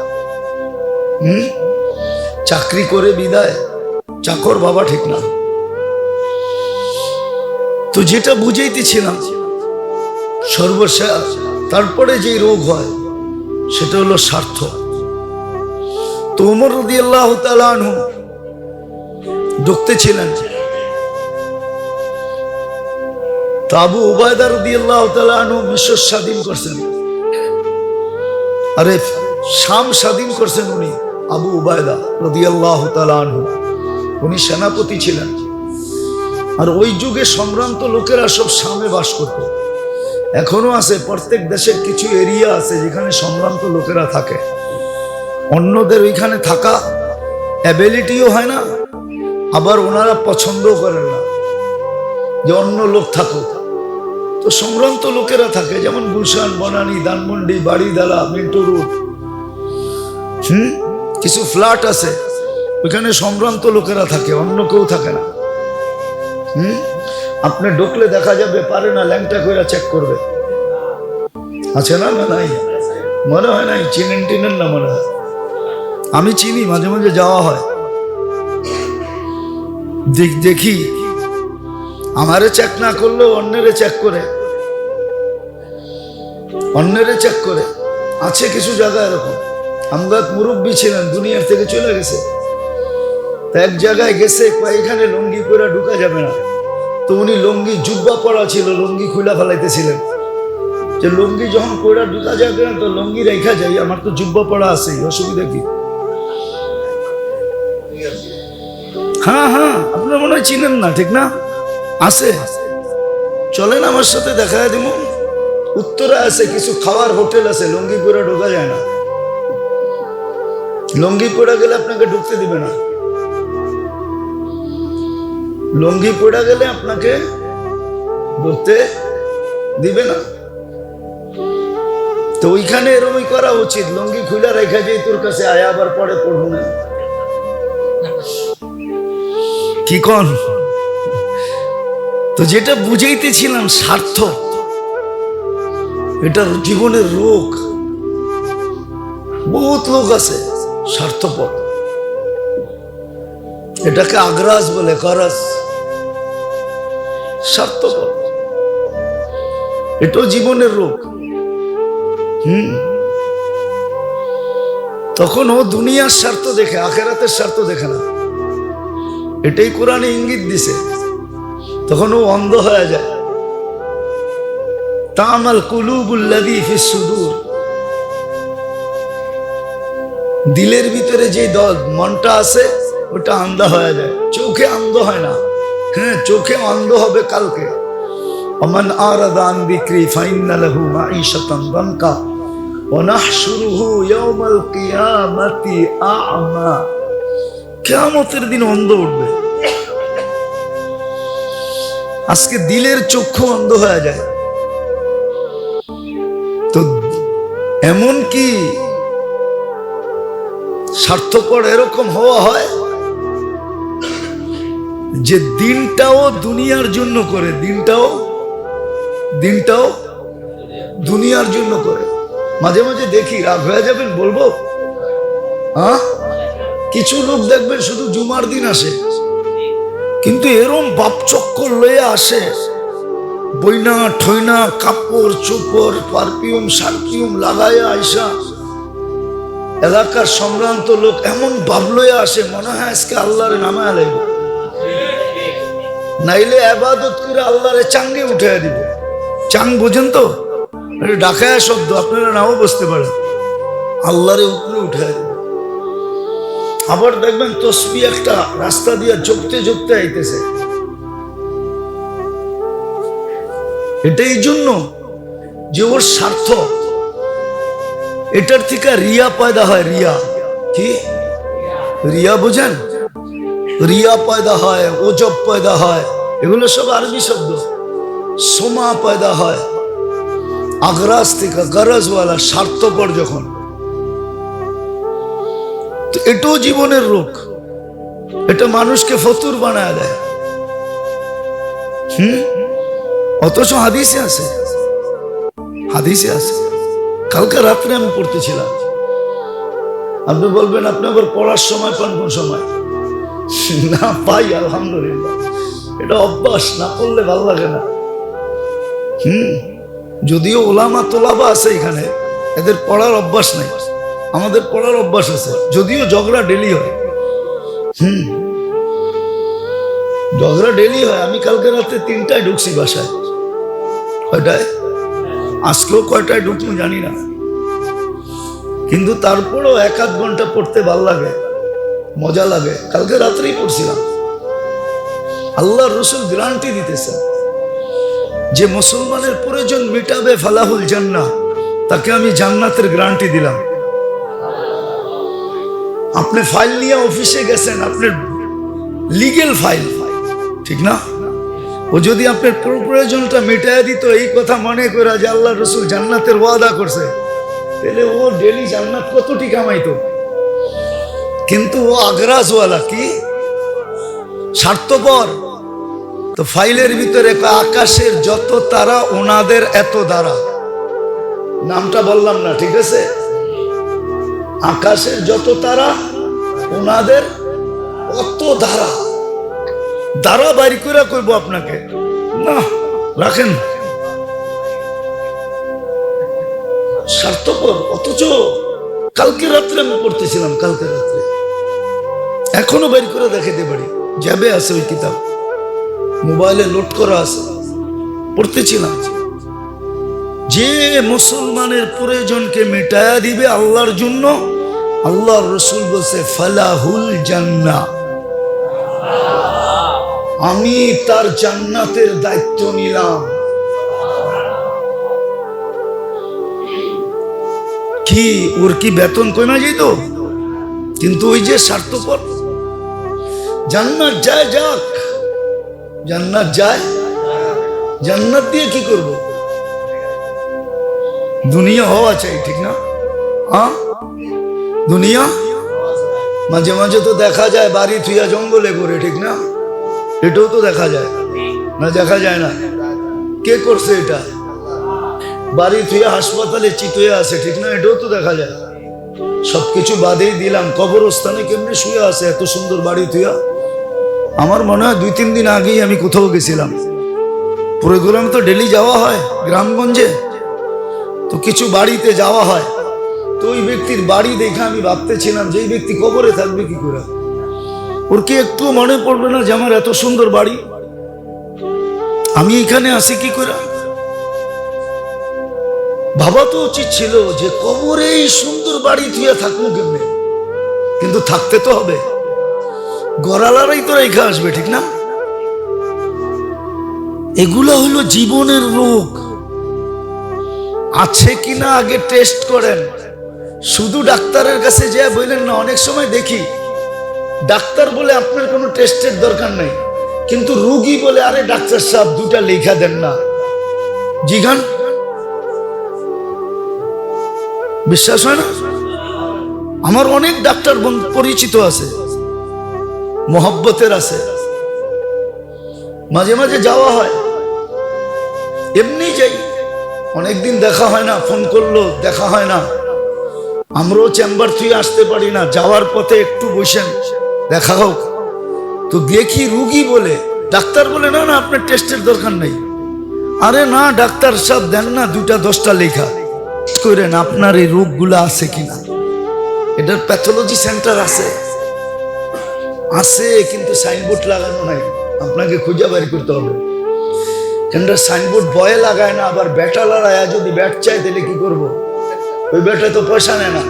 চাকরি করে বিদায়, চাকর বাবা ঠিক না। তো যেটা বুঝাইতেছিলাম, সর্বশেষ তারপরে যে রোগ হয় সেটা হলো স্বার্থ। তো ওমর রাদিয়াল্লাহু তাআলা আনহু ঢুকতেছিলেন, তো আবু উবায়দা রাদিয়াল্লাহু তাআলা আনহু মিশর স্বাধীন করছেন, আরে শাম স্বাধীন করছেন উনি। আবু উবায়দা রাদিয়াল্লাহু তাআলা আনহু, উনি সেনাপতি ছিলেন। আর ওই যুগে সম্ভ্রান্ত লোকেরা সব শামে বাস করত। এখনো আছে, প্রত্যেক দেশের কিছু এরিয়া আছে যেখানে সম্ভ্রান্ত লোকেরা থাকে। অন্যদের ওইখানে থাকা অ্যাবিলিটিও হয় না, আবার ওনারা পছন্দও করেন না যে অন্য লোক থাকুক। তো সম্ভ্রান্ত লোকেরা থাকে, যেমন গুলশান, বনানী, ধানমন্ডি, বাড়িদালা, মিন্টু রোড, কিছু ফ্ল্যাট আছে, ওইখানে সম্ভ্রান্ত লোকেরা থাকে, অন্য কেউ থাকে না। আপনি ঢুকলে দেখা যাবে পারে না, ল্যাংটা কইরা চেক করবে। আছে না? না নাই, মনে হয় নাই, চিনেন টিনেন না মনে হয়। আমি চিনি, মাঝে মাঝে যাওয়া হয়, দেখি আমারে চেক না করলেও অন্যেরে চেক করে, অন্যেরে চেক করে। আছে কিছু জায়গা এরকম। আমগাত মুরব্বী ছিলেন, দুনিয়ার থেকে চলে গেছে। এক জায়গায় গেছে, এখানে লুঙ্গি পরে ঢুকা যাবে না। তো উনি লুঙ্গি, জুব্বা পরা ছিল, লুঙ্গি খুলা ফেলাইতেছিলেন যে লুঙ্গি যখন পরে ঢুকা যাবে না, তো লুঙ্গি রেখা যাই, আমার তো জুব্বা পরা আছে, অসুবিধা কি? হ্যাঁ হ্যাঁ, আপনার মনে হয় চিনেন না, ঠিক না? আছে, চলেন আমার সাথে দেখা দিব। উত্তরে আছে কিছু খাওয়ার হোটেল আছে, লুঙ্গি পরে ঢোকা যায় না। লুঙ্গি পরে গেলে আপনাকে ঢুকতে দিবে না, লুঙ্গি পড়া গেলে আপনাকে ঢুকতে দিবে না। তো ওইখানে এরকমই করা উচিত, লুঙ্গি খুলে রেখা যাই, তোর কাছে আয়া আবার পরে পড়বো না, কি কন? তো যেটা বুঝাইতেছিলাম, স্বার্থ, এটা জীবনের রোগ। বহুত লোক আছে স্বার্থপর, এটাকে আগ্রাস বলে, কারাস, স্বার্থপর, এটাও জীবনের রোগ। তখন ও দুনিয়ার স্বার্থ দেখে, আখেরাতের স্বার্থ দেখে না। এটাই কোরআনে ইঙ্গিত দিছে। তখন ও অন্ধ হয়ে যায়। তামাল কুলুবুল্লাযী ফিস সুদূর, দিলের ভিতরে যে মনটা আছে ওটা আন্ধা হয়ে যায়। চোখে অন্ধ হয় না, হ্যাঁ চোখে অন্ধ হবে কালকে। ওমান আরাদা আন যিকরি ফাইন্না লাহু মাঈশাতান দানকা ওয়া নাহশুরুহু ইয়াওমাল কিয়ামাতি আ'মা। কিয়ামতের দিন অন্ধ উঠবে। আজকে দিলের চক্ষু অন্ধ হয়ে যায়। তো এমন কি স্বার্থপর এরকম হওয়া হয় যে দিনটাও দুনিয়ার জন্য করে, দিনটাও দুনিয়ার জন্য করে। মাঝে মাঝে দেখি, রাগ হয়ে যাবেন বলবো, হ্যাঁ কিছু লোক দেখবেন শুধু জুমার দিন আসে, কিন্তু এরম বাপ চক্কর লয়ে আসে, বইনা ঠইনা কাপড় চোপড় পারফিউম সারফিউম লাগাইয়া আইসা এলাকার সম্ভ্রান্ত লোক এমন ভাব লয়ে আসে, মনে হয় আজকে আল্লাহর নামে আলাইব, নাইলে আবাদত করে আল্লাহরে চাঙ্গে উঠে দিব। চাং বোঝেন তো, ডাকায়া শব্দ, আপনারা নাও বুঝতে পারেন। আল্লাহরে উপরে উঠে দিব। আবার দেখবেন তসবিহ একটা রাস্তা দিয়ে জপতে জপতে আইতেছে। এটা এই জন্য যে ওর স্বার্থ, এটার থেকে রিয়া পয়দা হয়। রিয়া কি? রিয়া বোঝেন? রিয়া পয়দা হয়, ওজব পয়দা হয়, এগুলো সব আরবি শব্দ। সোমা পয়দা হয় আগ্রাস থেকে, গরজওয়ালা, স্বার্থপর যখন। তো এটাও জীবনের রোগ। এটা মানুষকে ফতুর বানায় দেয়। অথচ হাদিসে আছে, হাদিসে আছে। কালকে রাত্রে আমি পড়তেছিলাম। আপনি বলবেন আপনি আবার পড়ার সময় পান কোন সময়? না পাই, আলহামদুলিল্লাহ। এটা অভ্যাস, না পড়লে ভালো লাগে না। যদিও ওলামা তোলাবা আছে এখানে, এদের পড়ার অভ্যাস নেই। আমাদের পড়ার অভ্যাস আছে, যদিও ঝগড়া ডেলি হয়। ঝগড়া ডেলি হয়। আমি কালকে রাতে 3টায় ঢুকছি বাসায়। কয়টায়? আজকেও কয়টায় ঢুকবো জানি না, কিন্তু তারপরও 1-8 ঘন্টা পড়তে ভাল লাগে, মজা লাগে। কালকে রাত্রেই পড়ছিলাম। আল্লাহর রাসূল গ্যারান্টি দিতেছেন যে মুসলমানের প্রয়োজন মিটাবে ফালাহুল জান্নাহ, তাকে আমি জান্নাতের গ্যারান্টি দিলাম। আপনি ফাইল নিয়ে অফিসে গেছেন, আপনার লিগ্যাল ফাইল, ঠিক না? ও যদি আপনার প্রয়োজনটা মিটাইয়া দিত, এই কথা মনে করে যে আল্লাহ রাসূল জান্নাতের ওয়াদা করছে, তাহলে ও ডেলি জান্নাত কতটি কামাইতো। কিন্তু ও আগ্রাসওয়ালা, কি স্বার্থপর। তো ফাইলের ভিতরে আকাশের যত তারা ওনাদের এত দ্বারা, নামটা বললাম না, ঠিক আছে? আকাশের যত তারা ওনাদের অত দ্বারা। দ্বারা বাড়ি করে করবো আপনাকে না, রাখেন। স্বার্থপর। অথচ কালকে রাত্রে আমি পড়তেছিলাম, কালকে রাত্রে, এখনো বের করে দেখাতে পারি, যাবে আছে ওই কিতাব, মোবাইলে লোড করা আছে, পড়তেছিলাম। যে মুসলমানের প্রয়োজনকে মিটায়া দিবে আল্লাহর জন্য, আল্লাহর রাসূল বলছে ফালাহুল জান্নাহ, আমি তার জান্নাতের দায়িত্ব নিলাম। কি ওর কি বেতন কমে যেত? কিন্তু ওই যে স্বার্থপর, জান্নাত যায় যাক, জান্নাত যায়, জান্নাত দিয়ে কি করব? দুনিয়া হওয়া চাই, ঠিক না? হ্যাঁ, দুনিয়া মাঝে মাঝে তো দেখা যায় বাড়ি থুইয়া জঙ্গলে ঘুরে, ঠিক না? এটাও তো দেখা যায় না? দেখা যায় না? কে করছে এটা? বাড়ি থুইয়া হাসপাতালে চিতয়ে আছে, ঠিক না? এটাও তো দেখা যায়। সবকিছু বাদেই দিলাম, কবরস্থানে কেমনে শুয়ে আছে এত সুন্দর বাড়ি থুইয়া। আমার মনে হয় 2-3 দিন আগেই আমি কোথাও গেছিলাম, প্রোগ্রাম তো ডেলি যাওয়া হয় গ্রামগঞ্জে, তো কিছু বাড়িতে যাওয়া হয়। তো ওই ব্যক্তির বাড়ি দেখে আমি ভাবতেছিলাম যে এই ব্যক্তি কবরে থাকবে কি করে। ওর কি একটু মনে পড়বে না যে আমার এত সুন্দর বাড়ি, আমি এখানে আসি কি করে? ভাবা তো উচিত ছিল যে কবরে এই সুন্দর বাড়ি থুয়ে থাকবো কেমনে, কিন্তু থাকতে তো হবে, গড়ালারাই তো রেখে আসবে, ঠিক না? এগুলো হলো জীবনের রোগ। আছে কিনা আগে টেস্ট করেন। শুধু ডাক্তারের কাছে যা বললেন না, অনেক সময় দেখি ডাক্তার বলে আপনার কোনো টেস্টের দরকার নেই, কিন্তু রোগী বলে আরে ডাক্তার সাহেব দুটা লেখা দেন না। জিগান, বিশ্বাস হয় না? আমার অনেক ডাক্তার পরিচিত আছে, মোহব্বতের আছে, মাঝে মাঝে যাওয়া হয়, এমনি যাই, অনেকদিন দেখা হয় না, ফোন করলো দেখা হয় না, আমরাও চেম্বার থেকে আসতে পারি না, যাওয়ার পথে একটু বসেন দেখা হোক। তো দেখি রুগী বলে, ডাক্তার বলে না না আপনার টেস্টের দরকার নেই। আরে না ডাক্তার সাহেব দেন না দুটা 10টা লেখা করেন আপনার এই রোগগুলো আছে কিনা। এটার প্যাথোলজি সেন্টার আছে, আছে, কিন্তু সাইনবোর্ড লাগানো নাই, আপনাকে খুঁজে বের করতে হবে। কেন সাইনবোর্ড বয়ে লাগায় না, আবার ব্যাটা লড়ায় যদি ব্যাট চাই তাহলে কি করবো? ওই ব্যাটা তো পয়সা নেয় না,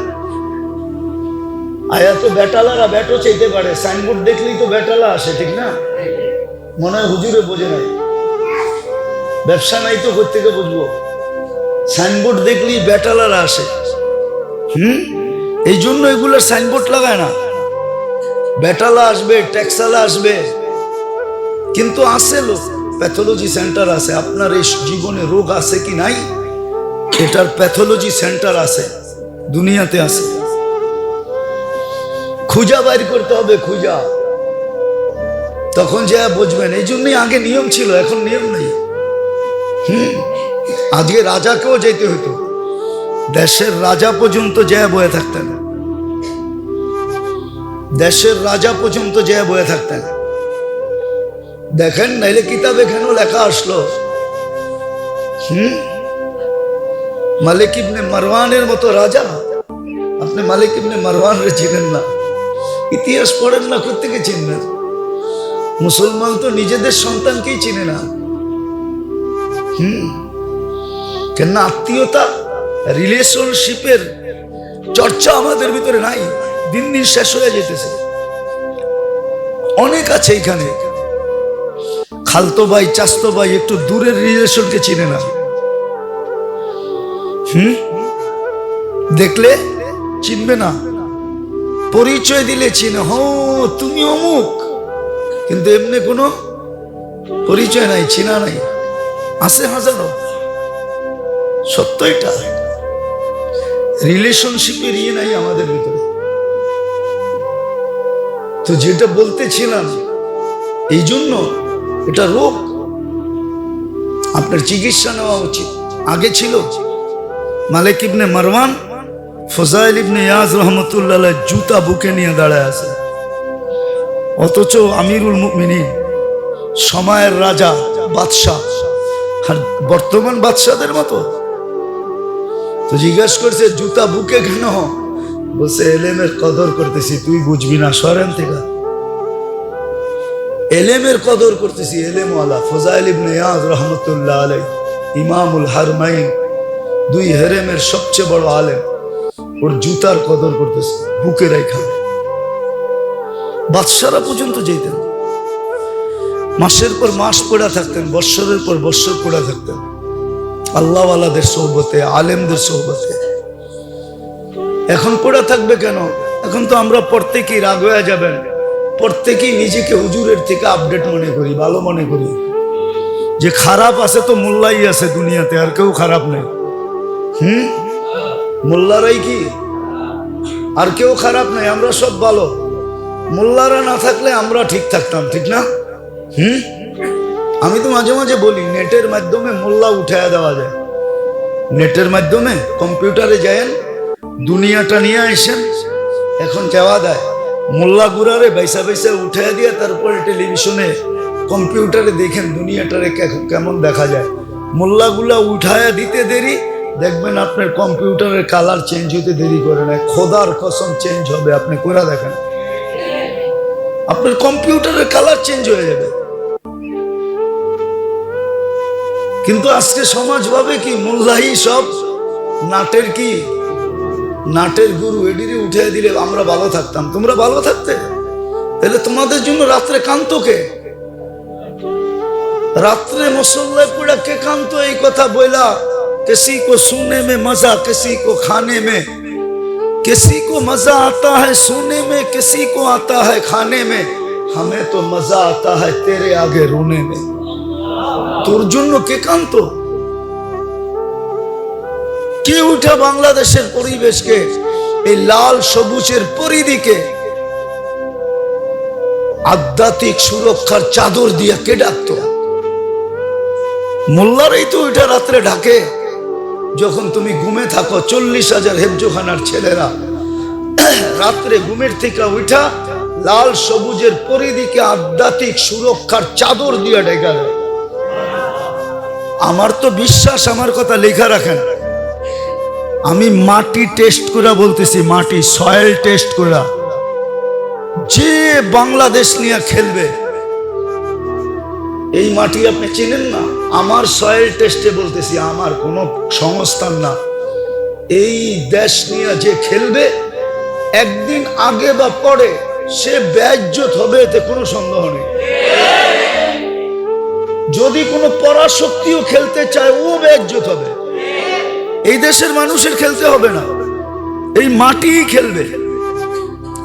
আয়া তো ব্যাটালারা ব্যাটও চাইতে পারে, সাইনবোর্ড দেখলেই তো ব্যাটালা আসে, ঠিক না? মনে হয় হুজুরে বোঝে নাই, ব্যবসা নাই তো কোত্থেকে বুঝবো? সাইনবোর্ড দেখলেই ব্যাটালারা আসে। এই জন্য এগুলোর সাইনবোর্ড লাগায় না, ব্যাটালা আসবে, ট্যাক্সালা আসবে, কিন্তু আসে লোক, প্যাথোলজি সেন্টার আছে। আপনার এই জীবনে রোগ আছে কি নাই, এটার প্যাথোলজি সেন্টার আছে, দুনিয়াতে আছে। খুঁজা বাইর করতে হবে, খুঁজা, তখন যা বুঝবেন। এই জন্যই আগে নিয়ম ছিল, এখন নিয়ম নেই। আজকে রাজাকেও যেতে হতো, দেশের রাজা পর্যন্ত যা বয়ে থাকতেন, দেশের রাজা পর্যন্ত যা বয়ে থাকতেন। দেখেন নাইলে কিতাবে কেন লেখা আসলো, মালিক ইবনে মারওয়ানের মতো রাজা। আপনি মালিক ইবনে মারওয়ান রে চিনেন না, ইতিহাস পড়েন না, কোত্থেকে চিনবেন? মুসলমান তো নিজেদের সন্তানকেই চিনে না। কেন আত্মীয়তা, রিলেশনশিপের চর্চা আমাদের ভিতরে নাই, দিন দিন শেষ হয়ে যেতেছে। অনেক আছে এখানে খালতো ভাই, চাচতো ভাই, একটু দূরের রিলেশনকে চিনে না। দেখলে চিনবে না, পরিচয় দিলে চিনে, হো তুমি অমুক, কিন্তু এমনি কোনো পরিচয় নাই, চিনা নাই। আছে হাজারো, সত্য এটা। রিলেশনশিপের ইয়ে নাই আমাদের ভিতরে। তো যেটা বলতেছিলাম, এই জন্য এটা রোগ, আপনার চিকিৎসা নেওয়া উচিত। আগে ছিল মালিক ইবনে মারওয়ান, ফজাইল ইবনে ইয়াজ রহমতুল্লাহ জুতা বুকে নিয়ে দাঁড়ায় আছে, অথচ আমিরুল মুমিনিন, সময়ের রাজা, বাদশাহ, আর বর্তমান বাদশাদের মতো। তো জিজ্ঞেস করছে জুতা বুকে কেন? বলছে এলেমের কদর করতেছি, তুই বুঝবি না, সরেন থেকে। এলেমের কদর করতেছি, এলেমওয়ালা ফজাইল ইবনে ইয়াজ রহমতুল্লাহ আলাই, ইমামুল হারমাইন, 2 হেরেমের সবচেয়ে বড় আলেম, ওর জুতার কদর করতেছে, বুকে রেখা। বাদশারা পর্যন্ত যেতেন, মাসের পর মাস পড়া থাকতেন, বৎসরের পর বৎসর পড়া থাকতেন, আল্লাহওয়ালাদের সোহবতে, আলেমদের সোহবতে। এখন পড়া থাকবে কেন? এখন তো আমরা প্রত্যেকেই রাগ হয়ে যাবেন, প্রত্যেকেই নিজেকে হুজুরের থেকে আপডেট মনে করি, ভালো মনে করি। যে খারাপ আছে তো মোল্লাই আছে দুনিয়াতে, আর কেউ খারাপ নেই। মোল্লারাই কি, আর কেউ খারাপ নাই, আমরা সব ভালো। মোল্লারা না থাকলে আমরা ঠিক থাকতাম, ঠিক না? আমি তো মাঝে মাঝে বলি, নেটের মাধ্যমে মোল্লা উঠাইয়া দেওয়া যায়। নেটের মাধ্যমে কম্পিউটারে যায়েন, দুনিয়াটা নিয়ে আসেন, এখন যাওয়া দেয়। মোল্লা গুড়ারে বাইসা বাইসা উঠাইয়া দিয়ে তারপরে টেলিভিশনে, কম্পিউটারে দেখেন দুনিয়াটারে কেমন দেখা যায়। মোল্লাগুলা উঠায়া দিতে দেরি, দেখবেন আপনার কম্পিউটারের কালার চেঞ্জ হতে দেরি করে না, খোদার কসম চেঞ্জ হবে। আপনি করে দেখেন, আপনার কম্পিউটারের কালার চেঞ্জ হয়ে যাবে। কিন্তু আজকে সমাজ ভাবে কি মোল্লাহি সব নাটের কি নাটের গুরু, এডিরে উঠে দিলে আমরা ভালো থাকতাম। তোমরা ভালো থাকতে, তাহলে তোমাদের জন্য রাত্রে কান্ত কে? রাত্রে মুসল্লায় পুরা কে কান্ত? এই কথা বইলা किसी को सुनने में मजा, किसी को खाने में, किसी को मजा आता है सोने में, किसी को आता है खाने में, हमें तो मजा आता है तेरे आगे रोने में। তোর জন্য কে কান্ত? কে উঠা বাংলাদেশের পরিবেশকে এই লাল সবুজের পরিধিকে আধ্যাত্মিক সুরক্ষার চাদর দিয়া কে ডাকতো? মোল্লারাই তো ওইটা রাত্রে ঢাকে। যখন তুমি ঘুমে থাকো, 40,000 হেফজোখানার ছেলেরা রাত্রে ঘুমের থেকে উঠা লাল সবুজের পরিধিকে আধ্যাত্মিক সুরক্ষার চাদর দিয়ে ঢেকা দেয়। আমার তো বিশ্বাস, আমার কথা লেখা রাখেন, আমি মাটি টেস্ট করে বলতেছি, মাটি সয়েল টেস্ট করে, যে বাংলাদেশ নিয়ে খেলবে, এই মাটি আপনি চিনেন না, আমার সয়েল টেস্টে বলতেছি, আমার কোনো সংস্থান না, এই দেশ নিয়ে যে খেলবে একদিন আগে বা পরে সে বেইজ্জত হবে, এতে কোনো সন্দেহ নেই। যদি কোনো পরাশক্তিও খেলতে চায়, ও বেইজ্জত হবে। এই দেশের মানুষের খেলতে হবে না, এই মাটিই খেলবে।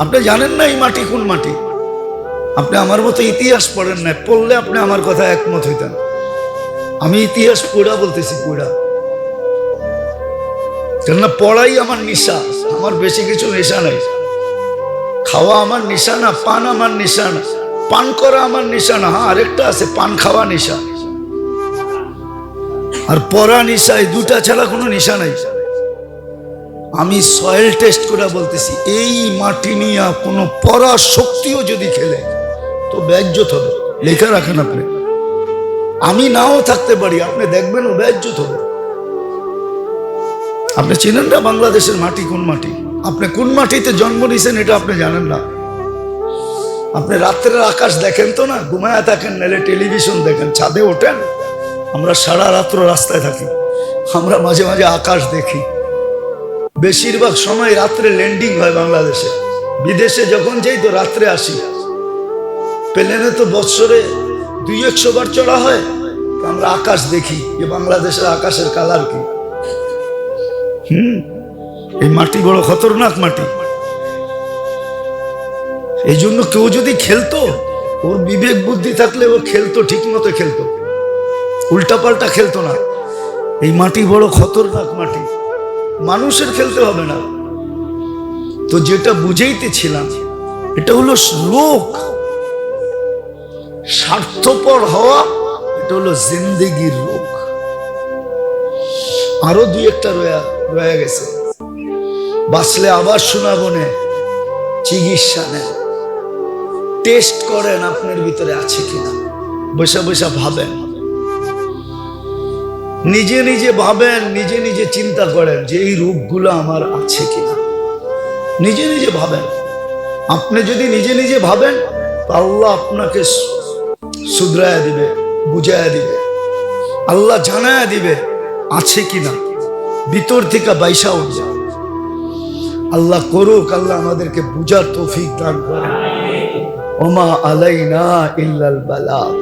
আপনি জানেন না এই মাটি কোন মাটি? আপনি আমার মতো ইতিহাস পড়েন না, পড়লে আপনি আমার কথা একমত হইতেন। আমি ইতিহাস পড়া বলতেছি, পড়া, কেননা পড়াই আমার নেশা। আমার বেশি কিছু নেশা নাই। খাওয়া আমার নেশা না, পান আমার নেশা না, পান করা আমার নেশা না। হ্যাঁ, আরেকটা আছে, পান খাওয়া নেশা আর পড়া নেশা, এই দুটা ছাড়া কোনো নেশা নাই। আমি সয়েল টেস্ট করে বলতেছি, এই মাটি নিয়ে কোনো পড়া শক্তিও যদি খেলে তো বেইজ্জত হবে। লেখা রাখেন আপনি, আমি নাও থাকতে পারি, আপনি দেখবেন ও বেইজ্জত হবে। আপনি চিনেন না বাংলাদেশের মাটি কোন মাটি? আপনি কোন মাটিতে জন্ম নিয়েছেন এটা আপনি জানেন না। আপনি রাত্রের আকাশ দেখেন তো না, ঘুমায়া থাকেন, নাহলে টেলিভিশন দেখেন, ছাদে ওঠেন। আমরা সারা রাত্র রাস্তায় থাকি, আমরা মাঝে মাঝে আকাশ দেখি। বেশিরভাগ সময় রাত্রে ল্যান্ডিং হয় বাংলাদেশে। বিদেশে যখন যাই তো রাত্রে আসি। প্লেনে তো বৎসরে 200 বার চড়া হয়, তো আমরা আকাশ দেখি যে বাংলাদেশের আকাশের কালার কি। এই মাটি বড় খতরনাক মাটি। এই জন্য কেউ যদি খেলতো, ওর বিবেক বুদ্ধি থাকলে ও খেলতো, ঠিক মতো খেলতো, উল্টাপাল্টা খেলতো না। এই মাটি বড় খতরনাক মাটি, মানুষের খেলতে হবে না। তো যেটা বুঝাইতেছিলাম, এটা হলো লোক স্বার্থপর হওয়া, এটা হলো জিন্দেগির রোগ। আরো 2-1টা রয়ে গেছে, বাঁচলে আবার শোনাবো। নে চিকিৎসা নেন, টেস্ট করেন আপনার ভিতরে আছে কিনা, বসে বসে ভাবেন, নিজে নিজে ভাবেন, নিজে নিজে চিন্তা করেন যে এই রোগগুলো আমার আছে কিনা। নিজে নিজে ভাবেন। আপনি যদি নিজে নিজে ভাবেন, আল্লাহ আপনাকে শুধরায়া দিবে, বুঝায়া দিবে, আল্লাহ জানায়া দিবে আছে কিনা, ভিতর থেকে বাইসা উঠবে। আল্লাহ করুক, আল্লাহ আমাদেরকে বুঝার তৌফিক দান করেন। ওমা আলাইনা ইল্লাল বালাগ।